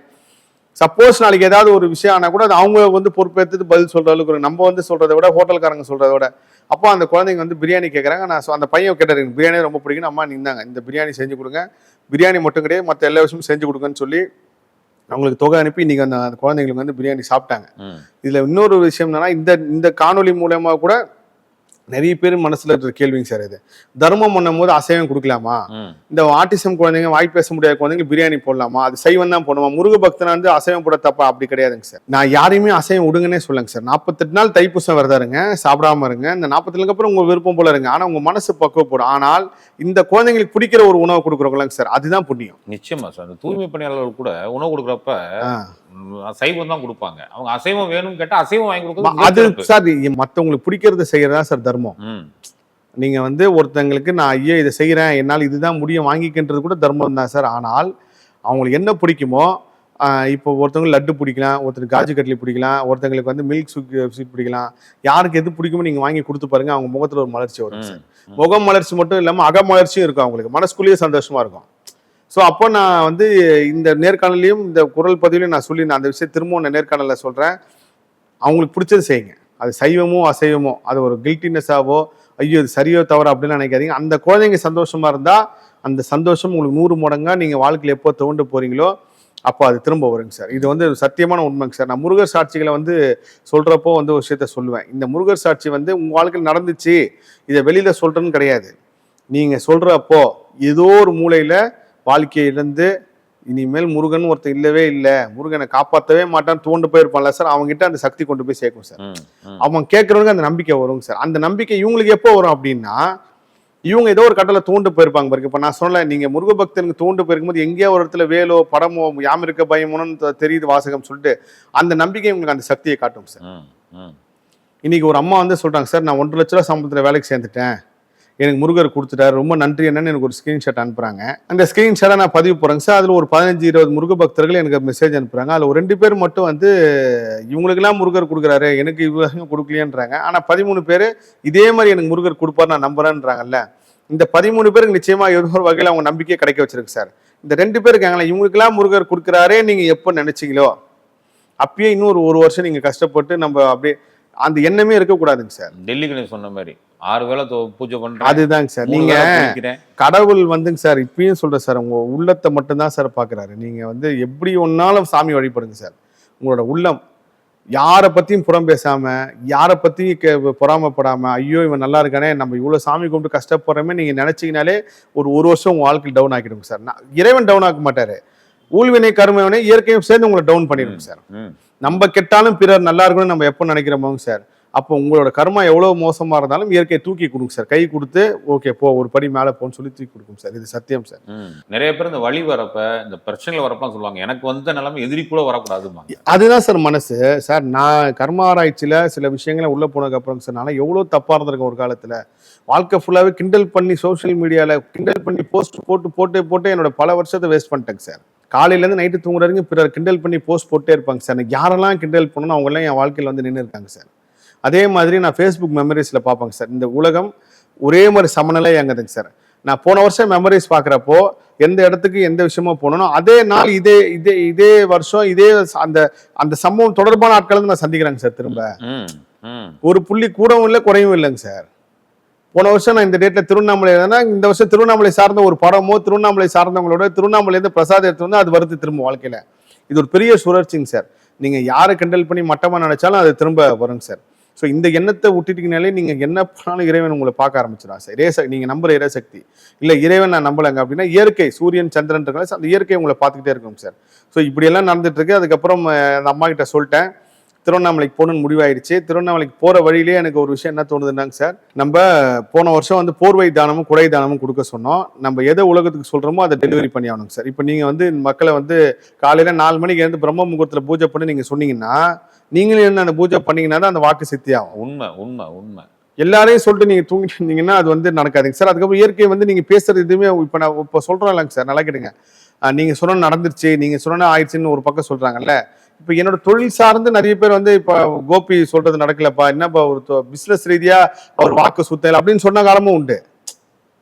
S4: சப்போஸ் நாளைக்கு ஏதாவது ஒரு விஷயம் ஆனால் கூட அது அவங்க வந்து பொறுப்பேற்று பதில் சொல்ற அளவுக்கு, நம்ம வந்து சொல்றதை விட ஹோட்டல்காரங்க சொல்றதை விட. அப்போ அந்த குழந்தைங்க வந்து பிரியாணி கேட்குறாங்க. நான் அந்த பையன் கேட்டாரு, பிரியாணி ரொம்ப பிடிக்கும், அம்மா நீந்தாங்க இந்த பிரியாணி செஞ்சு கொடுங்க, பிரியாணி மட்டும் கிடையாது மற்ற எல்லா விஷயமும் செஞ்சு கொடுங்கன்னு சொல்லி அவங்களுக்கு தொகை அனுப்பி இன்னைக்கு அந்த குழந்தைங்களுக்கு வந்து பிரியாணி சாப்பிட்டாங்க. இதுல இன்னொரு விஷயம் என்னன்னா, இந்த காணொலி மூலமா கூட நிறைய பேர் மனசுல இருக்கிற கேள்விங்க சார். இது தர்மம் பண்ணும் போது அசைவம் கொடுக்கலாமா, இந்த ஆட்டிசம் குழந்தைங்க, வாய் பேச முடியாத குழந்தைங்க பிரியாணி போடலாமா, அது சைவம் தான் போடணுமா, முருக பக்தனா வந்து அசைவம் போட தப்பா? அப்படி கிடையாதுங்க சார். நான் யாரையுமே அசைவம் விடுங்கன்னே சொல்லுங்க சார். 48 நாள் தைப்பூசம் விரதம் இருங்க, சாப்பிடாம இருங்க. இந்த 47 அப்புறம் உங்க விருப்பம் போல இருங்க. ஆனா உங்க மனசு பக்குவப்படும். ஆனால் இந்த குழந்தைங்களுக்கு பிடிக்கிற ஒரு உணவு கொடுக்குறவங்களாங்க சார், அதுதான் புண்ணியம்.
S3: நிச்சயமா சார். அந்த தூய்மை பணியாளர்கள் கூட உணவு கொடுக்குறப்ப அசைவம் தான் கொடுப்பாங்க. அவங்க அசைவம் வேணும்னு கேட்டா அசைவம் வாங்கி கொடுக்குறது அது
S4: சார். மற்றவங்களுக்கு பிடிக்கிறத செய்யறதா சார் தர்மம். நீங்க வந்து ஒருத்தங்களுக்கு நான் ஐயோ இதை செய்யறேன், என்னால் இதுதான் முடியும் வாங்கிக்கின்றது கூட தர்மம் தான் சார். ஆனால் அவங்களுக்கு என்ன பிடிக்குமோ, இப்போ ஒருத்தவங்களுக்கு லட்டு பிடிக்கலாம், ஒருத்தருக்கு காஜு கட்லி பிடிக்கலாம், ஒருத்தங்களுக்கு வந்து மில்க் ஸ்வீட் பிடிக்கலாம். யாருக்கு எது பிடிக்குமோ நீங்க வாங்கி கொடுத்து பாருங்க, அவங்க முகத்துல ஒரு மலர்ச்சி வரும் சார். முகம் மலர்ச்சி மட்டும் இல்லாம அக மலர்ச்சியும் இருக்கும், அவங்களுக்கு மனசுக்குள்ளேயே சந்தோஷமா இருக்கும். ஸோ அப்போ நான் வந்து இந்த நேர்காணலையும் இந்த குரல் பதிவுலையும் நான் சொல்லி நான் அந்த விஷயம் திரும்பவும் நான் நேர்காணலில் சொல்கிறேன். அவங்களுக்கு பிடிச்சது செய்யுங்க. அது சைவமோ அசைவமோ அது ஒரு கில்ட்டினஸாவோ ஐயோ இது சரியோ தவறோ அப்படின்னு நினைக்காதீங்க. அந்த குழந்தைங்க சந்தோஷமா இருந்தால் அந்த சந்தோஷம் உங்களுக்கு 100 மடங்கா நீங்கள் வாழ்க்கையில் எப்போ தோண்டு போகிறீங்களோ அப்போ அது திரும்ப வருங்க சார். இது வந்து சத்தியமான உண்மைங்க சார். நான் முருகர் சாட்சிகளை வந்து சொல்கிறப்போ வந்து ஒரு விஷயத்த சொல்லுவேன். இந்த முருகர் சாட்சி வந்து உங்கள் வாழ்க்கையில் நடந்துச்சு, இதை வெளியில் சொல்கிறேன்னு கிடையாது. நீங்கள் சொல்கிறப்போ ஏதோ ஒரு மூலையில் வாழ்க்கையை இழந்து இனிமேல் முருகன் ஒருத்தர் இல்லவே இல்லை, முருகனை காப்பாற்றவே மாட்டான்னு தோண்டு போயிருப்பான்ல சார், அவங்ககிட்ட அந்த சக்தி கொண்டு போய் சேர்க்கும் சார். அவங்க கேட்கறவங்க அந்த நம்பிக்கை வருங்க சார். அந்த நம்பிக்கை இவங்களுக்கு எப்போ வரும் அப்படின்னா, இவங்க ஏதோ ஒரு கட்டளை தோண்டு போயிருப்பாங்க பாருங்க. இப்போ நான் சொன்னேன், நீங்க முருக பக்தனுக்கு தோண்டு போயிருக்கும்போது எங்கேயோ ஒரு இடத்துல வேலோ படமோ யாம் இருக்க பயமோன்னு தெரியுது வாசகம் சொல்லிட்டு அந்த நம்பிக்கை இவங்களுக்கு அந்த சக்தியை காட்டும் சார். இன்னைக்கு ஒரு அம்மா வந்து சொல்றாங்க, சார் நான் 1.5 லட்ச ரூபா சம்பளத்தில் வேலைக்கு சேர்ந்துட்டேன், எனக்கு முருகர் கொடுத்துட்டாரு, ரொம்ப நன்றி என்னன்னு எனக்கு ஒரு ஸ்கிரீன்ஷாட் அனுப்புறாங்க. அந்த ஸ்கிரீன்ஷாட்டை நான் பதிவு போறேங்க சார். அதில் ஒரு 15-20 முருக பக்தர்கள் எனக்கு மெசேஜ் அனுப்புறாங்க. அதில் ஒரு 2 பேர் மட்டும் வந்து இவங்களுக்கெல்லாம் முருகர் கொடுக்குறாரு, எனக்கு இவ்வளோ கொடுக்கலையன்றாங்க. ஆனால் 13 பேர் இதே மாதிரி எனக்கு முருகர் கொடுப்பாரு நான் நம்புறேன்றாங்கல்ல. இந்த 13 பேருக்கு நிச்சயமா ஏதோ ஒரு வகையில் அவங்க நம்பிக்கையை கிடைக்க வச்சிருக்கு சார். இந்த 2 பேருக்கு இவங்களுக்கெல்லாம் முருகர் கொடுக்குறாரே நீங்க எப்போ நினைச்சீங்களோ அப்பயே இன்னும் ஒரு வருஷம் நீங்க கஷ்டப்பட்டு நம்ம அப்படியே அந்த எண்ணமே இருக்கக்கூடாதுங்க சார்.
S3: டெல்லிக்கு நீ சொன்ன மாதிரி 6 வேளை பூஜை பண்றேன்.
S4: அதுதாங்க சார். நீங்க கடவுள் வந்துங்க சார், இப்பயும் சொல்றேன் சார், உங்க உள்ளத்தை மட்டும்தான் சார் பாக்குறாரு. நீங்க வந்து எப்படி ஒன்னாலும் சாமி வழிபடுங்க சார். உங்களோட உள்ளம் யாரை பத்தியும் புறம் பேசாம, யாரை பத்தியும் பொறாமப்படாம, ஐயோ இவன் நல்லா இருக்கானே, நம்ம இவ்வளவு சாமி கும்பிட்டு கஷ்டப்படுறோமே நீங்க நினைச்சீங்கனாலே ஒரு வருஷம் உங்க வாழ்க்கை டவுன் ஆக்கிடுங்க சார். இறைவன் டவுன் ஆக்க மாட்டாரு, ஊழ்வினை கருமைவனை இயற்கையும் சேர்ந்து உங்களை டவுன் பண்ணிடுங்க சார். நம்ம கெட்டாலும் பிறர் நல்லா இருக்கணும்னு நம்ம எப்போ நினைக்கிறோமோங்க சார், அப்போ உங்களோட கர்மா எவ்வளவு மோசமா இருந்தாலும் இயற்கையை தூக்கி கொடுங்க சார். கை கொடுத்து ஓகே போ, ஒரு படி மேலே போன்னு சொல்லி தூக்கி கொடுக்கும் சார். இது சத்தியம் சார்.
S3: நிறைய பேர் இந்த வழி வரப்ப, இந்த பிரச்சனைகள் வரப்பலாம் சொல்லுவாங்க, எனக்கு வந்த நிலைமை எதிரி கூட வரக்கூடாதுமா.
S4: அதுதான் சார் மனசு சார். நான் கர்ம ஆராய்ச்சியில சில விஷயங்களை உள்ள போனதுக்கு அப்புறம் சார், நான் எவ்வளவு தப்பா இருந்திருக்கேன் ஒரு காலத்துல. வாழ்க்கை ஃபுல்லாவே கிண்டல் பண்ணி சோசியல் மீடியால கிண்டல் பண்ணி போஸ்ட் போட்டு என்னோட பல வருஷத்தை வேஸ்ட் பண்ணிட்டேங்க சார். காலையிலேருந்து நைட்டு தூங்குற வரைக்கும் பிறர் கிண்டல் பண்ணி போஸ்ட் போட்டே இருப்பாங்க சார். எனக்கு யாரெல்லாம் கிண்டல் பண்ணணும் அவங்கெல்லாம் என் வாழ்க்கையில் வந்து நின்று இருக்காங்க சார். அதே மாதிரி நான் ஃபேஸ்புக் மெமரிஸில் பார்ப்பாங்க சார், இந்த உலகம் ஒரே மாதிரி சமநிலை இயங்குதுங்க சார். நான் போன வருஷம் மெமரிஸ் பார்க்குறப்போ எந்த இடத்துக்கு எந்த விஷயமா போனோம், அதே நாள் இதே வருஷம் இதே அந்த சம்பவம் தொடர்பான ஆட்களை வந்து நான் சந்திக்கிறேங்க சார். திரும்ப ஒரு புள்ளி கூடவும் இல்லை குறையும் இல்லைங்க சார். போன வருஷம் நான் இந்த டேட்ல திருவண்ணாமலை இருந்தேன்னா, இந்த வருஷம் திருவண்ணாமலை சார்ந்த ஒரு படமோ திருவண்ணாமலை சார்ந்தவங்களோட திருவண்ணாமலையிலேருந்து பிரசாதம் எடுத்து வந்து அது வருது திரும்ப வாழ்க்கையில. இது ஒரு பெரிய சுழற்சிங்க சார். நீங்க யாரை கிண்டல் பண்ணி மட்டமா நினைச்சாலும் அது திரும்ப வருங்க சார். ஸோ இந்த எண்ணத்தை விட்டுட்டீங்கனாலே நீங்க என்ன பண்ணாலும் இறைவன் உங்களை பார்க்க ஆரம்பிச்சிடா சார். நீங்க நம்புற இறைசக்தி இல்லை, இறைவன் நான் நம்பலைங்க அப்படின்னா இயற்கை சூரியன் சந்திரன் இருக்காங்க, அந்த இயற்கை உங்களை பார்த்துக்கிட்டே இருக்கும் சார். ஸோ இப்படியெல்லாம் நடந்துட்டு இருக்கு. அதுக்கப்புறம் அந்த அம்மா கிட்ட சொல்லிட்டேன், திருவண்ணாமலைக்கு போகணுன்னு முடிவாயிடுச்சு. திருவண்ணாமலைக்கு போற வழியிலே எனக்கு ஒரு விஷயம் என்ன தோணுதுன்னாங்க சார், நம்ம போன வருஷம் வந்து போர்வை தானமும் குடை தானமும் கொடுக்க சொன்னோம். நம்ம எதை உலகத்துக்கு சொல்றோமோ அதை டெலிவரி பண்ணி ஆகணுங்க சார். இப்போ நீங்க வந்து மக்களை வந்து காலையில 4 மணிக்கு இருந்து பிரம்ம முகூர்த்தத்தில் பூஜை பண்ணி நீங்க சொன்னீங்கன்னா, நீங்களும் என்ன அந்த பூஜை பண்ணீங்கன்னா அந்த வாக்கு சித்தி ஆகும்.
S3: உண்மை உண்மை உண்மை.
S4: எல்லாரையும் சொல்லிட்டு நீங்க தூங்கிட்டு இருந்தீங்கன்னா அது வந்து நடக்காதுங்க சார். அதுக்கப்புறம் இயற்கை வந்து நீங்க பேசுறது எதுவுமே இப்போ நான் இப்போ சொல்றோம் இல்லைங்க சார், நல்லா கேட்டுங்க. நீங்க சொன்ன நடந்துருச்சு, நீங்க சொன்ன ஆயிடுச்சுன்னு ஒரு பக்கம் சொல்றாங்கல்ல. இப்ப என்னோட தொழில் சார்ந்து நிறைய பேர் வந்து இப்ப கோபி சொல்றது நடக்கலப்பா, என்னப்பா ஒரு பிசினஸ் ரீதியா அவர் வாக்கு சுத்தல அப்படின்னு சொன்ன காலமும் உண்டு.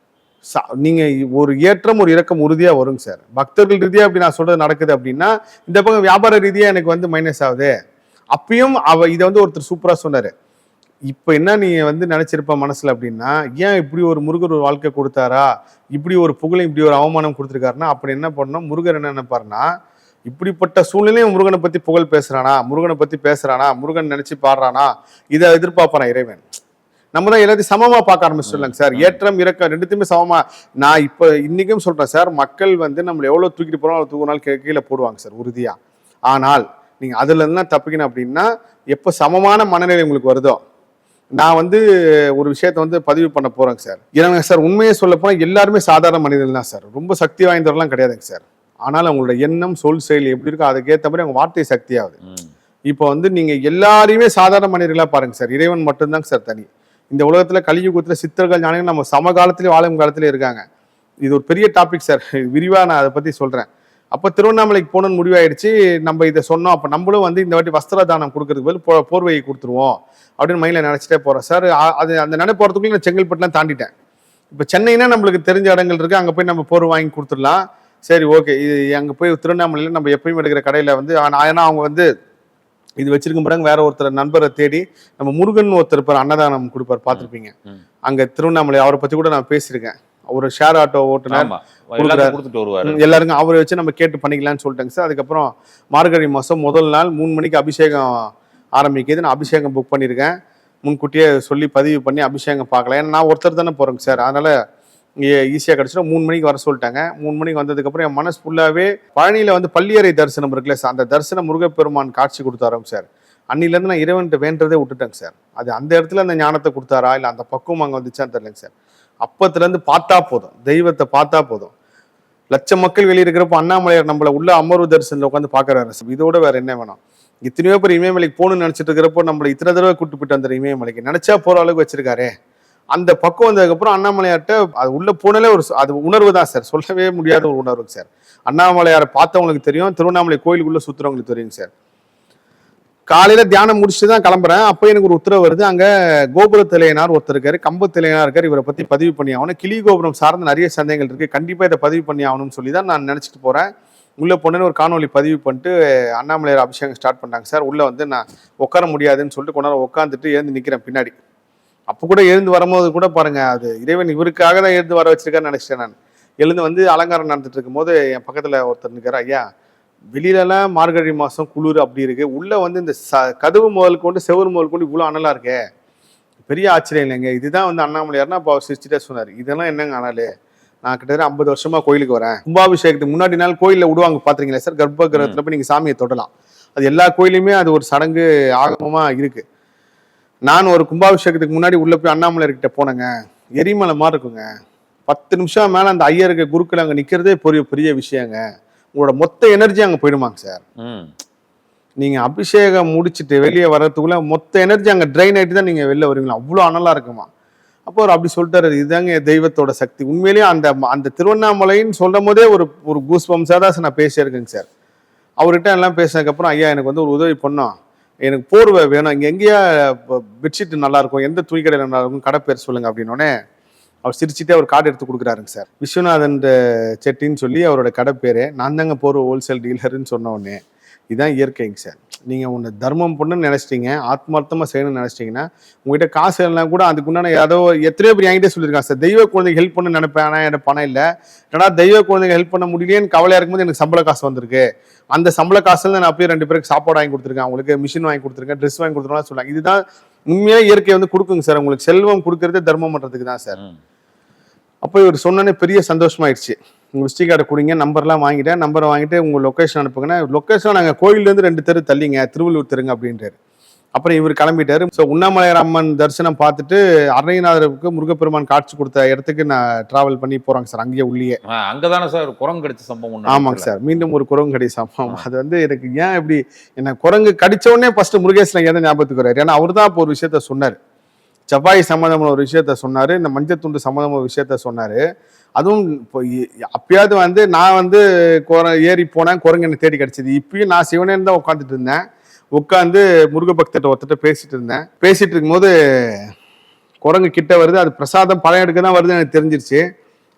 S4: நீங்க ஒரு ஏற்றம் ஒரு இறக்கம் உறுதியா வருங்க சார். பக்தர்கள் ரீதியா அப்படி நான் சொல்றது நடக்குது அப்படின்னா, இந்த பக்கம் வியாபார ரீதியா எனக்கு வந்து மைனஸ் ஆகுது. அப்பயும் இதை வந்து ஒருத்தர் சூப்பரா சொன்னாரு. இப்ப என்ன நீங்க வந்து நினைச்சிருப்ப மனசுல அப்படின்னா, ஏன் இப்படி ஒரு முருகர் ஒரு வாழ்க்கை கொடுத்தாரா, இப்படி ஒரு புகழையும் இப்படி ஒரு அவமானம் கொடுத்துருக்காருன்னா, அப்படி என்ன பண்ணோம், முருகர் என்ன நினைப்பாருன்னா, இப்படிப்பட்ட சூழ்நிலையும் முருகனை பத்தி புகழ் பேசுறானா, முருகனை பத்தி பேசுறானா, முருகன் நினைச்சு பாடுறானா, இதை எதிர்பார்ப்பானா இறைவன். நம்ம தான் எல்லாத்தையும் சமமா பார்க்க ஆரம்பிச்சிடலாங்க சார். ஏற்றம் இறக்கம் ரெண்டுத்தையுமே சமமா. நான் இப்ப இன்னைக்கும் சொல்றேன் சார், மக்கள் வந்து நம்மளை எவ்வளவு தூக்கிட்டு போறோம் தூக்கினாலும் கீழே போடுவாங்க சார் உறுதியா. ஆனால் நீங்க அதுல இருந்தா தப்பிக்கணும் அப்படின்னா, எப்ப சமமான மனநிலை உங்களுக்கு வருதோ, நான் வந்து ஒரு விஷயத்த வந்து பதிவு பண்ண போறேங்க சார். ஏன்னா சார் உண்மையை சொல்ல போனா எல்லாருமே சாதாரண மனிதர்கள் தான் சார், ரொம்ப சக்தி வாய்ந்தவர்கள்லாம் கிடையாதுங்க சார். ஆனால் அவங்களோட எண்ணம் சொல் செயல் எப்படி இருக்கோ அதுக்கேற்ற மாதிரி அவங்க வார்த்தை சக்தி ஆகுது. இப்போ வந்து நீங்க எல்லாரையுமே சாதாரண மனிதர்களா பாருங்க சார், இறைவன் மட்டும்தாங்க சார் தனி. இந்த உலகத்துல கலியுகத்துல சித்தர்கள் ஞானிகள் நம்ம சமகாலத்திலேயே வாழும் காலத்திலே இருக்காங்க. இது ஒரு பெரிய டாபிக் சார், விரிவா நான் அதை பத்தி சொல்றேன். அப்ப திருவண்ணாமலைக்கு போகணும்னு முடிவாயிடுச்சு. நம்ம இதை சொன்னோம், அப்ப நம்மளும் வந்து இந்த வாட்டி வஸ்திர தானம் கொடுக்கறதுக்கு பதில் போர்வையை கொடுத்துருவோம் அப்படின்னு மைண்ட்ல நினைச்சிட்டே போறேன் சார். அது அந்த நினைப்போறதுக்குள்ள நான் செங்கல்பட்டுலாம் தாண்டிட்டேன். இப்ப சென்னைனா நம்மளுக்கு தெரிஞ்ச இடங்கள் இருக்கு, அங்க போய் நம்ம போர்வை வாங்கி கொடுத்துடலாம். சரி ஓகே, இது அங்கே போய் திருவண்ணாமலையில் நம்ம எப்பயும் எடுக்கிற கடையில் வந்து ஏன்னா அவங்க வந்து இது வச்சிருக்க பாருங்க, வேற ஒருத்தர் நண்பரை தேடி நம்ம முருகன் ஒருத்தர் இருப்பார், அன்னதானம் கொடுப்பார், பார்த்துருப்பீங்க. அங்கே திருவண்ணாமலை அவரை பற்றி கூட நான் பேசியிருக்கேன். ஒரு ஷேர் ஆட்டோ ஓட்டுநர் எல்லாருக்கும் அவரை வச்சு நம்ம கேட்டு பண்ணிக்கலாம்னு சொல்லிட்டேங்க சார். அதுக்கப்புறம் மார்கழி மாதம் முதல் நாள் 3 மணிக்கு அபிஷேகம் ஆரம்பிக்குது. நான் அபிஷேகம் புக் பண்ணியிருக்கேன், முன்கூட்டியே சொல்லி பதிவு பண்ணி அபிஷேகம் பார்க்கலாம். ஏன்னா நான் ஒருத்தர் தானே போகிறேங்க சார், அதனால ஈஸியாக கிடச்சிடும். 3 மணிக்கு வர சொல்லிட்டாங்க. 3 மணிக்கு வந்ததுக்கப்புறம் என் மனசு ஃபுல்லாகவே பழனியில் வந்து பள்ளியறை தரிசனம் இருக்குல்ல சார், அந்த தரிசனம் முருகப்பெருமான் காட்சி கொடுத்தாரோங்க சார். அன்னிலேருந்து நான் இறைவன்கிட்ட வேண்டதே விட்டுட்டேங்க சார். அது அந்த இடத்துல அந்த ஞானத்தை கொடுத்தாரா இல்லை அந்த பக்குவம் அங்கே வந்துச்சான்னு தெரியலங்க சார். அப்பத்துலேருந்து பார்த்தா போதும், தெய்வத்தை பார்த்தா போதும். லட்சம் மக்கள் வெளியே இருக்கிறப்போ அண்ணாமலையார் நம்மளை உள்ள அமர்வு தரிசனத்தில் உட்காந்து பார்க்குறாரு சார். இதோட வேற என்ன வேணும்? இத்தனையோ பேர் இமயமலைக்கு போகணும்னு நினச்சிட்டு இருக்கிறப்போ நம்மளை இத்தனை தடவை கூட்டு போயிட்டு அந்த இமயமலைக்கு நினைச்சா போகிற அளவுக்கு வச்சிருக்காரு. அந்த பக்கம் வந்ததுக்கப்புறம் அண்ணாமலையார்ட்ட அது உள்ள போனாலே ஒரு அது உணர்வு தான் சார், சொல்லவே முடியாத ஒரு உணர்வு சார். அண்ணாமலையாரை பார்த்தவங்களுக்கு தெரியும், திருவண்ணாமலை கோயிலுக்குள்ள சுற்றுறவங்களுக்கு தெரியும் சார். காலையில தியானம் முடிச்சுட்டு தான் கிளம்புறேன். அப்போ எனக்கு ஒரு உத்தரவு வருது, அங்கே கோபுரத்திலையனார் ஒருத்தர் இருக்காரு, கம்பத்திலையனார் இருக்காரு, இவரை பற்றி பதிவு பண்ணி ஆகணும். கிளி கோபுரம் சார்ந்த நிறைய சந்தேகங்கள் இருக்கு, கண்டிப்பாக இதை பதிவு பண்ணி ஆகணும்னு சொல்லி தான் நான் நினச்சிட்டு போகிறேன். உள்ளே போனேன்னு ஒரு காணொலி பதிவு பண்ணிட்டு அண்ணாமலையார் அபிஷேகம் ஸ்டார்ட் பண்ணாங்க சார். உள்ளே வந்து நான் உட்கார முடியாதுன்னு சொல்லிட்டு கொஞ்ச நேரம் உட்காந்துட்டு எழுந்து நிற்கிறேன் பின்னாடி. அப்போ கூட எழுந்து வரும்போது கூட பாருங்க, அது இறைவன் இவருக்காக தான் எழுந்து வர வச்சிருக்கான்னு நினைச்சிட்டேன் நான். எழுந்து வந்து அலங்காரம் நடந்துட்டு இருக்கும் போது என் பக்கத்தில் ஒருத்தர் நிற்கிறார். ஐயா, வெளியிலலாம் மார்கழி மாதம் குளிர் அப்படி இருக்கு, உள்ளே வந்து இந்த கதவு முதல் கொண்டு செவ்வறு முதல் கொண்டு இவ்வளோ அனலாக இருக்கே, பெரிய ஆச்சரியம் இல்லைங்க. இதுதான் வந்து அண்ணாமலையார்னா அப்போ அவர் சிரிச்சுட்டே சொன்னார், இதெல்லாம் என்னங்க அனலே, நான் கிட்டத்தட்ட 50 வருஷமா கோயிலுக்கு வரேன். கும்பாபிஷேகத்துக்கு முன்னாடி நாள் கோயிலில் விடுவாங்க பார்த்துருக்கீங்களா சார், கர்ப்ப கிரகத்தில் போய் நீங்கள் சாமியை தொடலாம். அது எல்லா கோயிலுமே அது ஒரு சடங்கு ஆகமமாக இருக்கு. நான் ஒரு கும்பாபிஷேகத்துக்கு முன்னாடி உள்ள போய் அண்ணாமலையார்கிட்ட போனேங்க, எரிமலை மாதிரி இருக்குங்க. 10 நிமிஷம் மேலே அந்த ஐயருக்கு குருக்கள் அங்கே நிற்கிறதே பெரிய பெரிய விஷயங்க. உங்களோட மொத்த எனர்ஜி அங்கே போயிடுமாங்க சார். நீங்க அபிஷேகம் முடிச்சுட்டு வெளியே வர்றதுக்குள்ள மொத்த எனர்ஜி அங்கே ட்ரைன் ஆகிட்டு தான் நீங்க வெளில வருவீங்களா, அவ்வளோ அனலா இருக்குமா. அப்போ அவர் அப்படி சொல்லிட்டாரு, இதுதாங்க தெய்வத்தோட சக்தி. உண்மையிலேயே அந்த திருவண்ணாமலைன்னு சொல்லும் போதே ஒரு கூஸ் பம்ஸாக தான் நான் பேசியிருக்கேங்க சார். அவர்கிட்ட எல்லாம் பேசினதுக்கப்புறம், ஐயா எனக்கு வந்து ஒரு உதவி பண்ணோம், எனக்கு போர்வை வேணும், இங்கே எங்கேயா பெட்ஷீட் நல்லா இருக்கும், எந்த துணி கடையில் நல்லா இருக்கும், கடை பேர் சொல்லுங்க அப்படின்னோடனே அவர் சிரிச்சுட்டே அவர் கார்டு எடுத்து கொடுக்குறாருங்க சார். விஸ்வநாதன் செட்டின்னு சொல்லி அவரோட கடை பேர். நான் தாங்க போகிற ஹோல்சேல் டீலருன்னு சொன்ன உடனே, இதுதான் இயற்கைங்க சார். நீங்கள் ஒன்று தர்மம் பண்ணுன்னு நினச்சிட்டீங்க, ஆத்மார்த்தமாக செய்யணும்னு நினச்சிட்டிங்கன்னா, உங்கள்கிட்ட காசு இல்லைனா கூட அதுக்குண்டான ஏதோ எத்தனையோ பேர் என்கிட்ட சொல்லியிருக்காங்க சார், தெய்வ குழந்தைக்கு ஹெல்ப் பண்ண நினைப்பேன், ஆனால் எனக்கு பணம் இல்லை, ஏன்னா தெய்வ குழந்தைக்கு ஹெல்ப் பண்ண முடியலேன்னு கவலையாக இருக்கும்போது எனக்கு சம்பள காசு வந்திருக்கு, அந்த சம்பள காசுல நான் அப்படியே 2 பேருக்கு சாப்பாடு வாங்கி கொடுத்துருக்கேன், அவங்களுக்கு மிஷின் வாங்கி கொடுத்துருக்கேன், ட்ரெஸ் வாங்கி கொடுத்துருக்கேன் சொல்லுவாங்க. இதுதான் உண்மையாக இயற்கை வந்து கொடுக்குங்க சார். உங்களுக்கு செல்வம் கொடுக்கறதே தர்மம் பண்ணுறதுக்கு தான் சார். அப்போ இவர் சொன்னோன்னே பெரிய சந்தோஷமாயிடுச்சு. உங்கள் விசிட்டி கார்டை கொடுங்க, நம்பர்லாம் வாங்கிட்டேன், நம்பரை வாங்கிட்டு உங்கள் லொக்கேஷன் அனுப்புங்கன்னா, லொக்கேஷன் நாங்கள் கோயிலேருந்து 2 தெரு தள்ளிங்க, திருவள்ளூர் தெருங்க அப்படின்றாரு. அப்புறம் இவர் கிளம்பிட்டாரு. ஸோ உண்ணாமலையார் அம்மன் தரிசனம் பார்த்துட்டு அருணகிரிநாதருக்கு முருகப்பெருமான் காட்சி கொடுத்த இடத்துக்கு நான் டிராவல் பண்ணி போறாங்க சார். அங்கேயே உள்ளே
S3: அங்கதானே சார் குரங்கு கடிச்ச சம்பவம்.
S4: ஆமாங்க சார், மீண்டும் ஒரு குரங்கு கடி சம்பவம். அது வந்து எனக்கு ஏன் இப்படி என்ன குரங்கு கடிச்ச உடனே ஃபர்ஸ்ட் முருகேசன் எதை ஞாபகத்துக்கு வர்றாரு, ஏன்னா அவர் தான் இப்போ ஒரு விஷயத்த சொன்னார், செவ்வாய் சம்மந்தமான ஒரு விஷயத்த சொன்னாரு, இந்த மஞ்சள் துண்டு சம்மந்தமான ஒரு விஷயத்த சொன்னாரு. அதுவும் இப்போ அப்பயாவது வந்து நான் வந்து ஏறி போனேன், குரங்கு என்ன தேடி கிடைச்சது. இப்பயும் நான் சிவனேன்னு தான் உட்காந்துட்டு இருந்தேன், உட்காந்து முருக பக்தர்கிட்ட ஒருத்தர் பேசிட்டு இருந்தேன். பேசிட்டு இருக்கும்போது குரங்கு கிட்ட வருது, அது பிரசாதம் பழம் எடுக்க தான் வருதுன்னு எனக்கு தெரிஞ்சிருச்சு.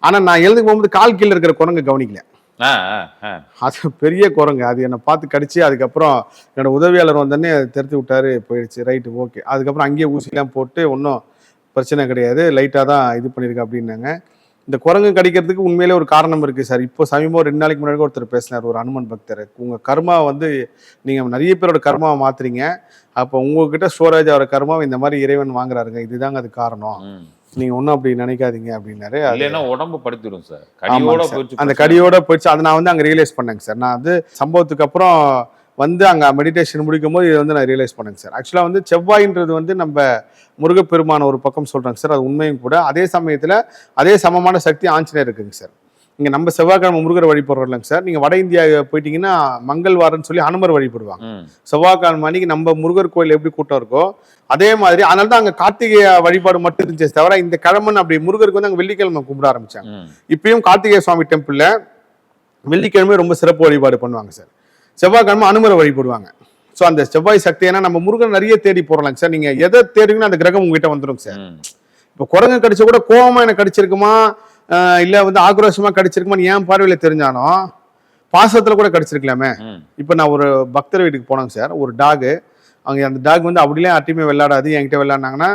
S4: ஆனா நான் எழுந்து போகும்போது கால் கீழே இருக்கிற குரங்கு கவனிக்கல. அது பெரிய குரங்கு, அது என்னை பார்த்து கடிச்சு அதுக்கப்புறம் என்னோட உதவியாளர் வந்தோடனே தெரிஞ்சு விட்டாரு, போயிடுச்சு, ரைட்டு ஓகே. அதுக்கப்புறம் அங்கேயே ஊசிலாம் போட்டு ஒன்றும் பிரச்சனை கிடையாது, லைட்டாக தான் இது பண்ணியிருக்கு அப்படின்னாங்க. இந்த குரங்கு கடிக்கிறதுக்கு உண்மையிலே ஒரு காரணம் இருக்குது சார். இப்போ சமீபம் 2 நாளைக்கு முன்னாடி ஒருத்தர் பேசினார், ஒரு அனுமன் பக்தர், உங்கள் கர்மா வந்து நீங்கள் நிறைய பேரோட கர்மாவை மாற்றுறீங்க, அப்போ உங்ககிட்ட ஸ்டோரேஜ் ஆகிற கர்மாவை இந்த மாதிரி இறைவன் வாங்குறாருங்க, இதுதாங்க அது காரணம், நீங்க ஒன்றும் அப்படி நினைக்காதீங்க அப்படின்னாரு.
S3: உடம்பு படுத்திடும் சார்,
S4: அந்த கடியோட போயிடுச்சு. அதை நான் வந்து அங்கே ரியலைஸ் பண்ணேங்க சார். நான் வந்து சம்பவத்துக்கு அப்புறம் வந்து அங்கே மெடிடேஷன் முடிக்கும் போது இதை வந்து நான் ரியலைஸ் பண்ணேங்க சார். ஆக்சுவலாக வந்து செவ்வாயின்றது வந்து நம்ம முருகப்பெருமான ஒரு பக்கம் சொல்கிறாங்க சார், அது உண்மையும் கூட. அதே சமயத்தில் அதே சமமான சக்தி ஆஞ்சநேயர் இருக்குங்க சார். இங்கே நம்ம செவ்வாய்க்கிழமை முருகரை வழிபடுறோம் இல்லைங்க சார், நீங்கள் வட இந்தியா போயிட்டீங்கன்னா மங்கள்வாரன்னு சொல்லி ஹனுமர் வழிபடுவாங்க. செவ்வாய்க்கிழமை அன்னைக்கு நம்ம முருகர் கோயில் எப்படி கூட்டம் இருக்கோ அதே மாதிரி. அதனால தான் அங்கே கார்த்திகை வழிபாடு மட்டும் இருந்துச்சு தவிர இந்த கிழமை அப்படி முருகருக்கு வந்து அங்கே வெள்ளிக்கிழமை கும்பிட ஆரம்பிச்சாங்க. இப்பயும் கார்த்திகை சுவாமி டெம்பிளில் வெள்ளிக்கிழமை ரொம்ப சிறப்பு வழிபாடு பண்ணுவாங்க சார். செவ்வாய்க்கிழமை அனுமரை வழிபடுவாங்க. ஸோ அந்த செவ்வாய் சக்தி, ஏன்னா நம்ம முருகன் நிறைய தேடி போடலாம் சார். நீங்க எதை தேடிங்கன்னா அந்த கிரகம் உங்ககிட்ட வந்துடும் சார். இப்போ குரங்கு கடிச்ச கூட கோவமா எனக்கு கடிச்சிருக்குமா இல்ல வந்து ஆக்ரோஷமா கடிச்சிருக்குமான்னு ஏன் பார்வையில தெரிஞ்சாலும் பாசத்துல கூட கடிச்சிருக்கலாமே. இப்போ நான் ஒரு பக்தர் வீட்டுக்கு போனேங்க சார், ஒரு டாகு, அங்கே அந்த டாக் வந்து அப்படிலாம் யார்ட்டையுமே விளையாடாது, என்கிட்ட விளையாடினாங்கன்னா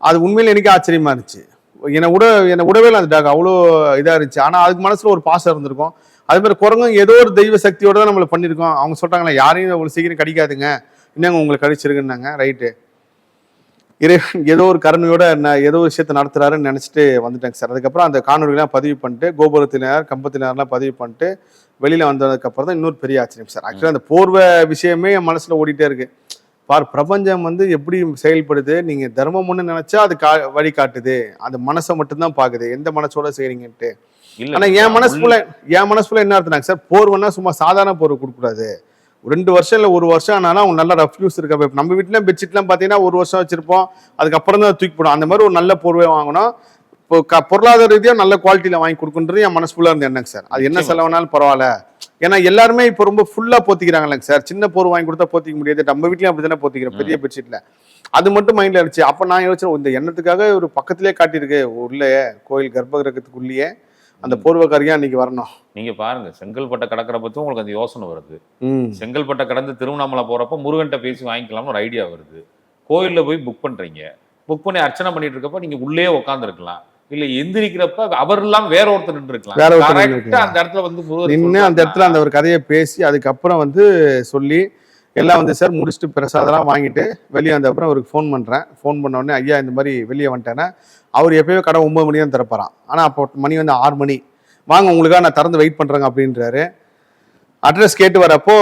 S4: அது உண்மையில எனக்கு ஆச்சரியமா இருந்துச்சு. என்னை விடவே இல்லை அந்த டாக், அவ்வளோ இதாக இருந்துச்சு. ஆனால் அதுக்கு மனசுல ஒரு பாசம் இருந்திருக்கும். அதே மாதிரி குரங்கும் ஏதோ ஒரு தெய்வ சக்தியோட தான் நம்மளை பண்ணியிருக்கோம். அவங்க சொல்றாங்களா யாரையும் அவ்வளோ சீக்கிரம் கடிக்காதுங்க, இன்னும் உங்களுக்கு கடிச்சிருக்குன்னாங்க. ரைட்டு, இறைவன் ஏதோ ஒரு கருணையோட ஏதோ விஷயத்த நடத்துறாருன்னு நினைச்சிட்டு வந்துட்டேங்க சார். அதுக்கப்புறம் அந்த காணொலிலாம் பதிவு பண்ணிட்டு கோபுரத்தினர் கம்பத்தினர்லாம் பதிவு பண்ணிட்டு வெளியில வந்ததுக்கப்புறம் தான் இன்னொரு பெரிய ஆச்சரியம் சார். ஆக்சுவலாக அந்த போர்வை விஷயமே என் மனசுல ஓடிட்டே இருக்கு. பிரபஞ்சம் வந்து எப்படி செயல்படுது, நீங்க தர்மம் ஒண்ணு நினைச்சா அது வழி காட்டுது, அந்த மனசை மட்டும்தான் பாக்குது எந்த மனசோட செய்றீங்கன்ட்டு. ஆனா என் மனசுல என்ன அர்த்தம் சார், போர்வன்னா சும்மா சாதாரண போர்வை கொடுக்கூடாது. 2 வருஷம் இல்லை 1 வருஷம் ஆனாலும் அவங்க நல்ல ரஃப்யூஸ் இருக்க. நம்ம வீட்டுல பெட்ஷீட்லாம் பாத்தீங்கன்னா 1 வருஷம் வச்சிருப்போம், அதுக்கப்புறம் தான் தூக்கி போடும். அந்த மாதிரி ஒரு நல்ல போர்வை வாங்கணும். இப்போ பொருளாதார ரீதியா நல்ல குவாலிட்டியில வாங்கி கொடுக்குன்றது என் மனசுக்குள்ள இருந்து என்னங்க சார். அது என்ன செலவுனாலும் பரவாயில்ல, ஏன்னா எல்லாருமே இப்போ ரொம்ப ஃபுல்லா போத்திக்கிறாங்களேங்க சார். சின்ன போர் வாங்கி கொடுத்தா போத்திக்க முடியாது, நம்ம வீட்லயும் அப்படித்தானே போத்திக்கிறோம் பெரிய பெட்ஷீட்ல. அது மட்டும் மைண்ட்ல இருந்துச்சு. அப்ப நான் யோசிச்சேன், இந்த எண்ணத்துக்காக ஒரு பக்கத்திலே காட்டியிருக்கு உள்ளே கோயில் கர்ப்பகிரகத்துக்குள்ளேயே அந்த போர்வக்காரியா இன்னைக்கு வரணும்.
S3: நீங்க பாருங்க, செங்கல்பட்டை கடக்கிறப்ப உங்களுக்கு அந்த யோசனை வருது. செங்கல்பட்டை கடந்து திருவண்ணாமலை போறப்ப முருகன்ட்ட பேசி வாங்கிக்கலாம்னு ஒரு ஐடியா வருது. கோயில்ல போய் புக் பண்றீங்க, புக் பண்ணி அர்ச்சனை பண்ணிட்டு இருக்கப்ப நீங்க உள்ளே உட்கார்ந்து இருக்கலாம், இல்ல எந்திரிக்கிறப்ப அவர் எல்லாம் வேற ஒருத்தர் நின்று இருக்கலாம். அந்த இடத்துல வந்து
S4: நின்று அந்த இடத்துல அந்த ஒரு கதையை பேசி அதுக்கப்புறம் வந்து சொல்லி எல்லாம் வந்து சார் முடிச்சுட்டு பிரசாதெல்லாம் வாங்கிட்டு வெளியே வந்த அப்புறம் அவருக்கு ஃபோன் பண்ணுறேன். ஃபோன் பண்ண உடனே ஐயா இந்த மாதிரி வெளியே வந்துட்டேன்னா, அவர் எப்பயோ கடை 9 மணி தான் திறப்பாராம். ஆனால் அப்போ மணி வந்து 6 மணி, வாங்க உங்களுக்காக நான் திறந்து வெயிட் பண்ணுறேங்க அப்படின்றாரு. அட்ரஸ் கேட்டு வரப்போ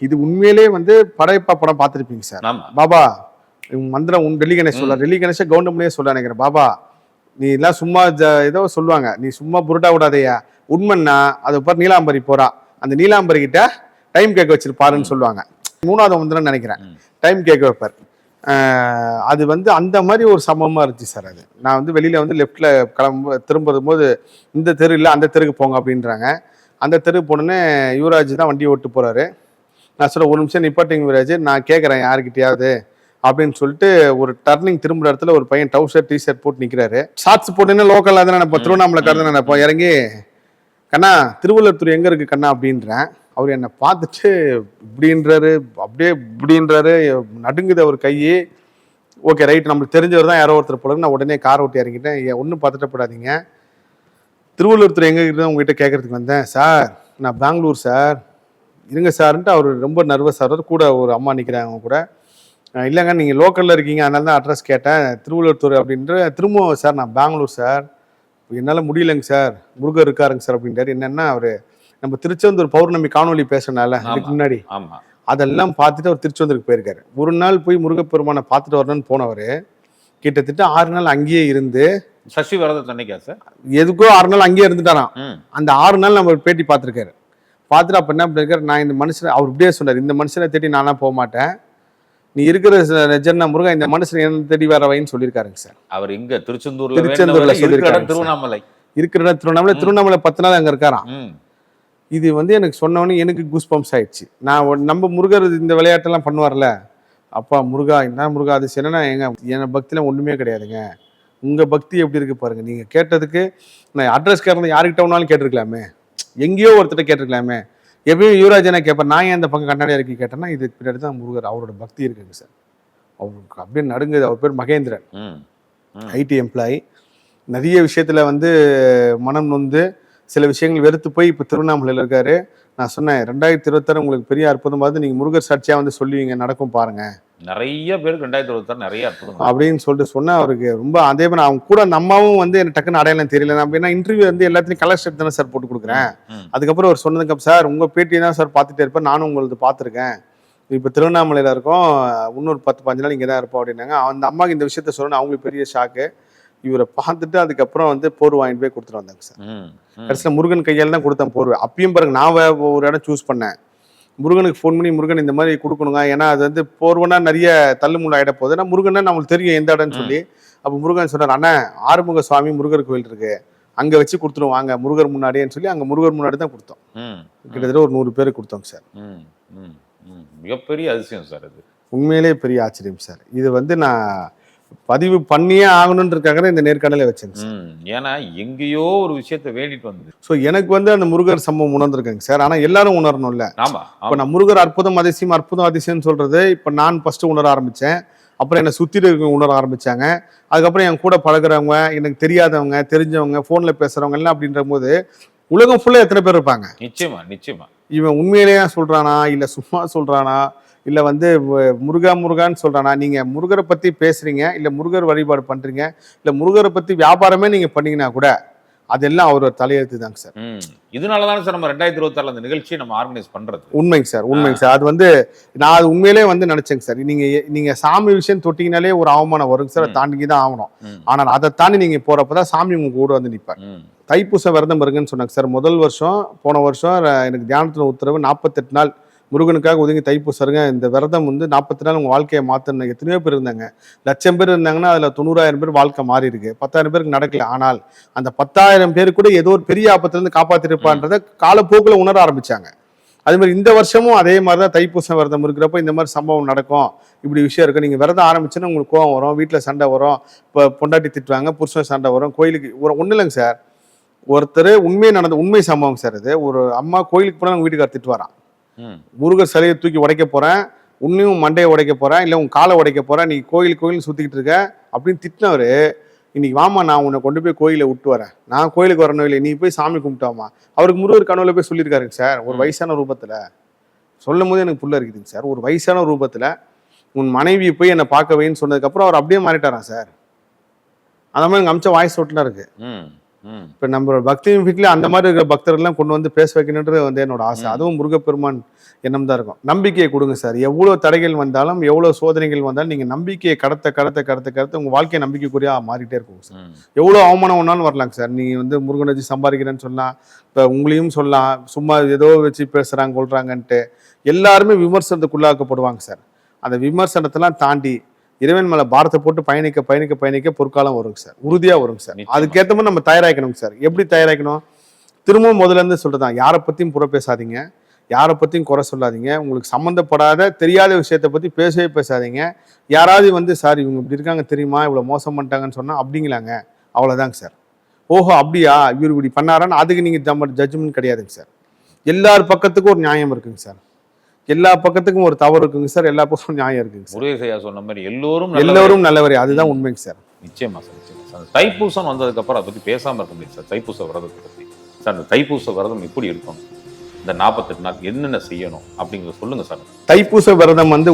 S4: இது உண்மையிலே வந்து படையப்பா படம் பார்த்துருப்பீங்க சார். பாபா மந்திரம் டெல்லி கணேஷ் சொல்ல, டெல்லி கணேஷை கவுண்டம்லேயே சொல்ல நினைக்கிறேன். பாபா நீ எல்லாம் சும்மா ஏதோ சொல்லுவாங்க, நீ சும்மா புருட்டா விடாதையா, உண்மைன்னா அது பாரு நீலாம்பரி போறா, அந்த நீலாம்பரி கிட்ட டைம் கேட்க வச்சிருப்பாருன்னு சொல்லுவாங்க. 3வது மந்திரம் நினைக்கிறேன், டைம் கேட்க வைப்பார். அது வந்து அந்த மாதிரி ஒரு சம்பவமா இருந்துச்சு சார். அது நான் வந்து வெளியில வந்து லெஃப்ட்ல திரும்பும் போது இந்த தெரு இல்லை அந்த தெருக்கு போங்க அப்படின்றாங்க. அந்த தெருக்கு போனோன்னே யுவராஜ் தான் வண்டியை ஓட்டு போறாரு. நான் சொல்ல ஒரு நிமிஷம் நிப்பாட்டிங்க யுவராஜ், நான் கேட்குறேன் யாருக்கிட்டையாவது அப்படின்னு சொல்லிட்டு ஒரு டர்னிங் திரும்புற இடத்துல ஒரு பையன் டவுசர் டிஷர்ட் போட்டு நிற்கிறாரு. ஷார்ட்ஸ் போட்டுன்னு லோக்கல் தான் நினைப்போம், திருவண்ணாமலைக்கார தான் நினைப்போம். இறங்கி கண்ணா திருவள்ளூர் எங்க இருக்கு கண்ணா அப்படின்றேன். அவர் என்னை பார்த்துட்டு இப்படின்றாரு, அப்படியே இப்படின்றாரு, நடுங்குது அவர் கையே. ஓகே ரைட், நம்மளுக்கு தெரிஞ்சவர் தான் யாரோ ஒருத்தர் போல. நான் உடனே காரை ஓட்டி இறங்கிட்டேன். ஒன்றும் பதட்டப்படாதீங்க, திருவள்ளூர் எங்க இருக்குன்னு உங்ககிட்ட கேட்கறதுக்கு வந்தேன் சார், நான் பெங்களூர் சார், இருங்க சார்ன்ட்டு அவர் ரொம்ப நர்வஸ் ஆகிறார். கூட ஒரு அம்மா நிற்கிறாங்க அவங்க கூட. இல்லைங்க நீங்கள் லோக்கலில் இருக்கீங்க அதனால தான் அட்ரஸ் கேட்டேன், திருவள்ளூர் அப்படின்ற. திரும்பவும் சார் நான் பெங்களூர் சார், என்னால் முடியலைங்க சார், முருகர் இருக்காருங்க சார் அப்படின்றாரு. என்னென்னா அவர் நம்ம திருச்செந்தூர் பௌர்ணமி காணொலி பேசுறதுனால இதுக்கு முன்னாடி அதெல்லாம் பார்த்துட்டு அவர் திருச்செந்தூருக்கு போயிருக்காரு. ஒரு நாள் போய் முருகப்பெருமானை பார்த்துட்டு வரணும்னு போனவர் கிட்டத்தட்ட 6 நாள் அங்கேயே இருந்து,
S3: சஷ்டி விரதம் அன்னைக்கா சார்,
S4: எதுக்கோ 6 நாள் அங்கேயே இருந்துட்டாராம். அந்த 6 நாள் நம்ம பேட்டி பார்த்துருக்காரு. பார்த்துட்டு அப்போ என்ன பண்ணிருக்காரு, நான் இந்த மனுஷனை, அவர் இப்படியே சொன்னார், இந்த மனுஷனை தேடி நானா போக மாட்டேன், நீ இருக்கிற நிஜன்னா முருகன் இந்த மனுஷன் என்ன தேடி வர வைன்னு சொல்லியிருக்காருங்க சார்.
S3: அவர் இங்க திருச்செந்தூர்ல
S4: சொல்லியிருக்காரு.
S3: திருவண்ணாமலை
S4: இருக்கிற இடம் திருவண்ணாமலை 10 நாள் அங்க இருக்காராம். இது வந்து எனக்கு சொன்னவொன்னே எனக்கு கூஸ் பம்ப்ஸ் ஆயிடுச்சு. நான் நம்ம முருகர் இந்த விளையாட்டெல்லாம் பண்ணுவார்ல, அப்பா முருகா என்ன முருகா அது என்னன்னா என் பக்திலாம் ஒண்ணுமே கிடையாதுங்க, உங்க பக்தி எப்படி இருக்கு பாருங்க. நீங்க கேட்டதுக்கு நான் அட்ரஸ் கேட்கறது யாருக்கிட்ட ஒன்னாலும் கேட்டிருக்கலாமே, எங்கேயோ ஒருத்தர் கேட்டிருக்கலாமே. எப்பயும் யுவராஜ் என்ன கேட்பேன், நான் ஏன் அந்த பக்கம் கண்ணாடியா இருக்கு கேட்டேன்னா, இது பின்னாடி தான் முருகர் அவரோட பக்தி இருக்குங்க சார். அவருக்கு அப்படியே நடுங்குது. அவர் பேர் மகேந்திரன், ஐடி எம்ப்ளாயி. நிறைய விஷயத்துல வந்து மனம் நொந்து சில விஷயங்கள் வெறுத்து போய் இப்போ திருவண்ணாமலையில் இருக்காரு. நான் சொன்னேன் 2026 உங்களுக்கு பெரிய அற்புதம் பார்த்து நீங்க முருகர் சாட்சியா வந்து சொல்லுவீங்க, நடக்கும் பாருங்க.
S3: நிறைய பேருக்கு 2026 நிறைய அற்புதம்
S4: அப்படின்னு சொல்லிட்டு சொன்னா அவருக்கு ரொம்ப. அதே மாதிரி அவங்க கூட நம்மவும் வந்து எனக்கு டக்குன்னு அடையாளம் தெரியல. நான் என்ன இன்டர்வியூ வந்து எல்லாத்தையும் கலர் ஷர்ட் தானே சார் போட்டு கொடுக்குறேன். அதுக்கப்புறம் அவர் சொன்னதுக்கு சார் உங்க பேட்டியை தான் சார் பார்த்துட்டே இருப்பேன், நானும் உங்களுக்கு பார்த்துருக்கேன், இப்போ திருவண்ணாமலையில் இருக்கோம், இன்னொரு 10-15 நாள் இங்கே தான் இருப்போம் அப்படின்னாங்க. அந்த அம்மாவுக்கு இந்த விஷயத்த சொல்லணும், அவங்களுக்கு பெரிய ஷாக்கு. இவரை பார்த்துட்டு அதுக்கப்புறம் வந்து போர்வை வாங்கிட்டு போய் கொடுத்துட்டு வந்தாங்க சார். கடைசியில் முருகன் கையால் தான் கொடுத்தேன் போர்வை. அப்பயும் பாருங்க, நான் ஒரு இடம் சூஸ் பண்ணேன், முருகனுக்கு ஃபோன் பண்ணி முருகன் இந்த மாதிரி கொடுக்கணுங்க, ஏன்னா அது வந்து போர்வனா நிறைய தள்ளுமுள்ள ஆகிட போகுது, ஏன்னா முருகன்னா நம்மளுக்கு தெரியும் எந்த இடம்னு சொல்லி. அப்போ முருகன் சொன்னார், அண்ணா ஆறுமுக சுவாமி முருகர் கோயில் இருக்கு, அங்கே வச்சு கொடுத்துருவோம் வாங்க முருகர் முன்னாடின்னு சொல்லி அங்கே முருகர் முன்னாடி தான் கொடுத்தோம். கிட்டத்தட்ட ஒரு 100 பேருக்கு கொடுத்தோங்க சார்.
S3: மிகப்பெரிய அதிசயம் சார், அது
S4: உண்மையிலே பெரிய ஆச்சரியம் சார். இது வந்து நான் பதிவு பண்ணியே ஆகணும்ன்றதுக்காக இந்த நேர்காணலை வச்சேங்க சார்.
S3: ஏன்னா எங்கேயோ ஒரு விஷயத்த வேண்டிட்டு வந்து.
S4: ஸோ எனக்கு வந்து அந்த முருகர் சம்பவம் உணர்ந்திருக்கேங்க சார். ஆனால் எல்லாரும் உணரணும்ல. இப்போ நான் முருகர் அற்புதம் அதிசயம்னு சொல்றது இப்போ நான் ஃபர்ஸ்ட் உணர ஆரம்பிச்சேன். அப்புறம் என்னை சுற்றி இருக்கவங்க உணர ஆரம்பிச்சாங்க. அதுக்கப்புறம் என் கூட பழகுறவங்க, எனக்கு தெரியாதவங்க, தெரிஞ்சவங்க, ஃபோனில் பேசுறவங்க எல்லாம் அப்படின்ற போது உலகம் ஃபுல்லாக எத்தனை பேர் இருப்பாங்க.
S3: நிச்சயமா நிச்சயமா.
S4: இவன் உண்மையிலேயே சொல்றானா இல்லை சும்மா சொல்றானா இல்லை வந்து முருகான்னு சொல்றானா. நீங்க முருகரை பத்தி பேசுறீங்க, இல்லை முருகர் வழிபாடு பண்றீங்க, இல்லை முருகரை பத்தி வியாபாரமே நீங்க பண்ணீங்கன்னா கூட அதெல்லாம் அவரோட தலையெழுத்து தாங்க சார்.
S3: இதனாலதான் சார் நம்ம 2026 அந்த நிகழ்ச்சியை நம்ம ஆர்கனைஸ் பண்றது.
S4: உண்மைங்க சார். அது வந்து நான் அது உண்மையிலே வந்து நினைச்சேங்க சார். நீங்க சாமி விஷயம் தொட்டிங்கனாலே ஒரு அவமானம் வருங்க சார், தாண்டிக்கு தான் ஆகணும். ஆனால் அதை தாண்டி நீங்க போறப்பதான் சாமி உங்க கூட வந்து நிற்பார். தைப்பூச விரதம் இருங்கன்னு சொன்னாங்க சார். போன வருஷம் எனக்கு தியானத்துல உத்தரவு 48 நாள் முருகனுக்காக ஒதுங்கி தைப்பூசருங்க, இந்த விரதம் வந்து 40 நாள் உங்க வாழ்க்கையை மாத்தணும். எத்தனையோ பேர் இருந்தாங்க, 1,00,000 பேர் இருந்தாங்கன்னா அதுல 90,000 பேர் வாழ்க்கை மாறி இருக்கு, 10,000 பேருக்கு நடக்கல. ஆனால் அந்த 10,000 பேரு கூட ஏதோ ஒரு பெரிய ஆபத்துல இருந்து காப்பாத்திருப்பான்றத காலப்போக்குல உணர ஆரம்பிச்சாங்க. அதே மாதிரி இந்த வருஷமும் அதே மாதிரிதான் தைப்பூசம் விரதம் இருக்கிறப்ப இந்த மாதிரி சம்பவம் நடக்கும், இப்படி விஷயம் இருக்கு. நீங்க விரதம் ஆரம்பிச்சுன்னா உங்களுக்கு கோவம் வரும், வீட்டுல சண்டை வரும், இப்போ பொண்டாட்டி திட்டுவாங்க, புருஷன் சண்டை வரும், கோயிலுக்கு ஒன்றும் இல்லைங்க சார். ஒருத்தர் உண்மை சம்பவம் சார் இது. ஒரு அம்மா கோயிலுக்கு போனா அவங்க வீட்டுக்கார திட்டுவாராம், முருகர் சிலையை தூக்கி உடைக்க போறேன், உன்னையும் மண்டையை உடைக்க போறேன், இல்லை உன் காலை உடைக்க போறேன், நீ கோயில் சுத்திக்கிட்டு இருக்க அப்படின்னு திட்டினவரு இன்னைக்கு வாமா நான் உன்னை கொண்டு போய் கோயிலை விட்டு வரேன், நான் கோயிலுக்கு வரணும் இல்லை, நீ போய் சாமி கும்பிட்டாமா. அவருக்கு முருகர் கனவுல போய் சொல்லியிருக்காருங்க சார். ஒரு வயசான ரூபத்துல சொல்லும் போது எனக்கு புள்ள இருக்குதுங்க சார். ஒரு வயசான ரூபத்துல உன் மனைவியை போய் என்னை பார்க்க வைன்னு சொன்னதுக்கு அப்புறம் அவர் அப்படியே மாறிட்டாராம் சார். அந்த மாதிரி எங்க அமிச்ச வாய்ஸ் ஓட்டுலாம் இருக்கு. இப்ப நம்ம பக்தி வீட்டுல அந்த மாதிரி இருக்கிற பக்தர்கள்லாம் கொண்டு வந்து பேச வைக்கணுன்றது வந்து என்னோட ஆசை. அதுவும் முருகப்பெருமான் எண்ணம் தான் இருக்கும். நம்பிக்கையை கொடுங்க சார். எவ்வளவு தடைகள் வந்தாலும் எவ்வளவு சோதனைகள் வந்தாலும் நீங்க நம்பிக்கையை கடத்த உங்க வாழ்க்கையை நம்பிக்கைக்குரியா மாறிட்டே இருக்கும் சார். எவ்வளவு அவமானம் ஒன்னாலும் வரலாங்க சார். நீங்க வந்து முருகன் வச்சு சம்பாதிக்கிறேன்னு சொல்லலாம், இப்ப உங்களையும் சொல்லலாம், சும்மா ஏதோ வச்சு பேசுறாங்க கொள்றாங்கன்ட்டு எல்லாருமே விமர்சனத்துக்குள்ளாக்கப்படுவாங்க சார். அந்த விமர்சனத்தெல்லாம் தாண்டி இறைவன் மேல பாரத்தை போட்டு பயணிக்க பொற்காலம் வருங்க சார், உறுதியா வருங்க சார். அதுக்கேற்ற மாதிரி நம்ம தயாராக்கணும் சார். எப்படி தயாராக்கணும்? திரும்பவும் முதல்ல இருந்து சொல்றதான், யாரை பத்தியும் புற பேசாதீங்க, யாரை பத்தியும் குறை சொல்லாதீங்க, உங்களுக்கு சம்மந்தப்படாத தெரியாத விஷயத்தை பத்தி பேசாதீங்க. யாராவது வந்து சார் இவங்க இப்படி இருக்காங்க தெரியுமா, இவ்வளவு மோசம் பண்ணிட்டாங்கன்னு சொன்னா அப்படிங்களாங்க, அவ்வளவுதாங்க சார். ஓஹோ அப்படியா, இவர் இப்படி பண்ணாரான்னு அதுக்கு நீங்க ஜட்ஜ்மெண்ட் கிடையாதுங்க சார். எல்லார் பக்கத்துக்கும் ஒரு நியாயம் இருக்குங்க சார், எல்லா பக்கத்துக்கும் ஒரு தவறு இருக்குங்க சார், எல்லா பக்கமும் நியாயம் இருக்குங்க சார்.
S3: முருகேசையா சொன்ன மாதிரி எல்லோரும்
S4: நல்லவரே, அதுதான் உண்மைங்க சார்.
S3: நிச்சயமா சார், நிச்சயமா சார். தைப்பூசம் வந்ததுக்கு அப்புறம் அதை பத்தி பேசாம இருக்க முடியாது சார். தைப்பூச விரதத்தை பத்தி சார், இந்த தைப்பூச விரதம் எப்படி இருக்கணும், இந்த 48 நாள் என்னென்ன செய்யணும் அப்படிங்கிறத சொல்லுங்க சார்.
S4: தைப்பூச விரதம் வந்து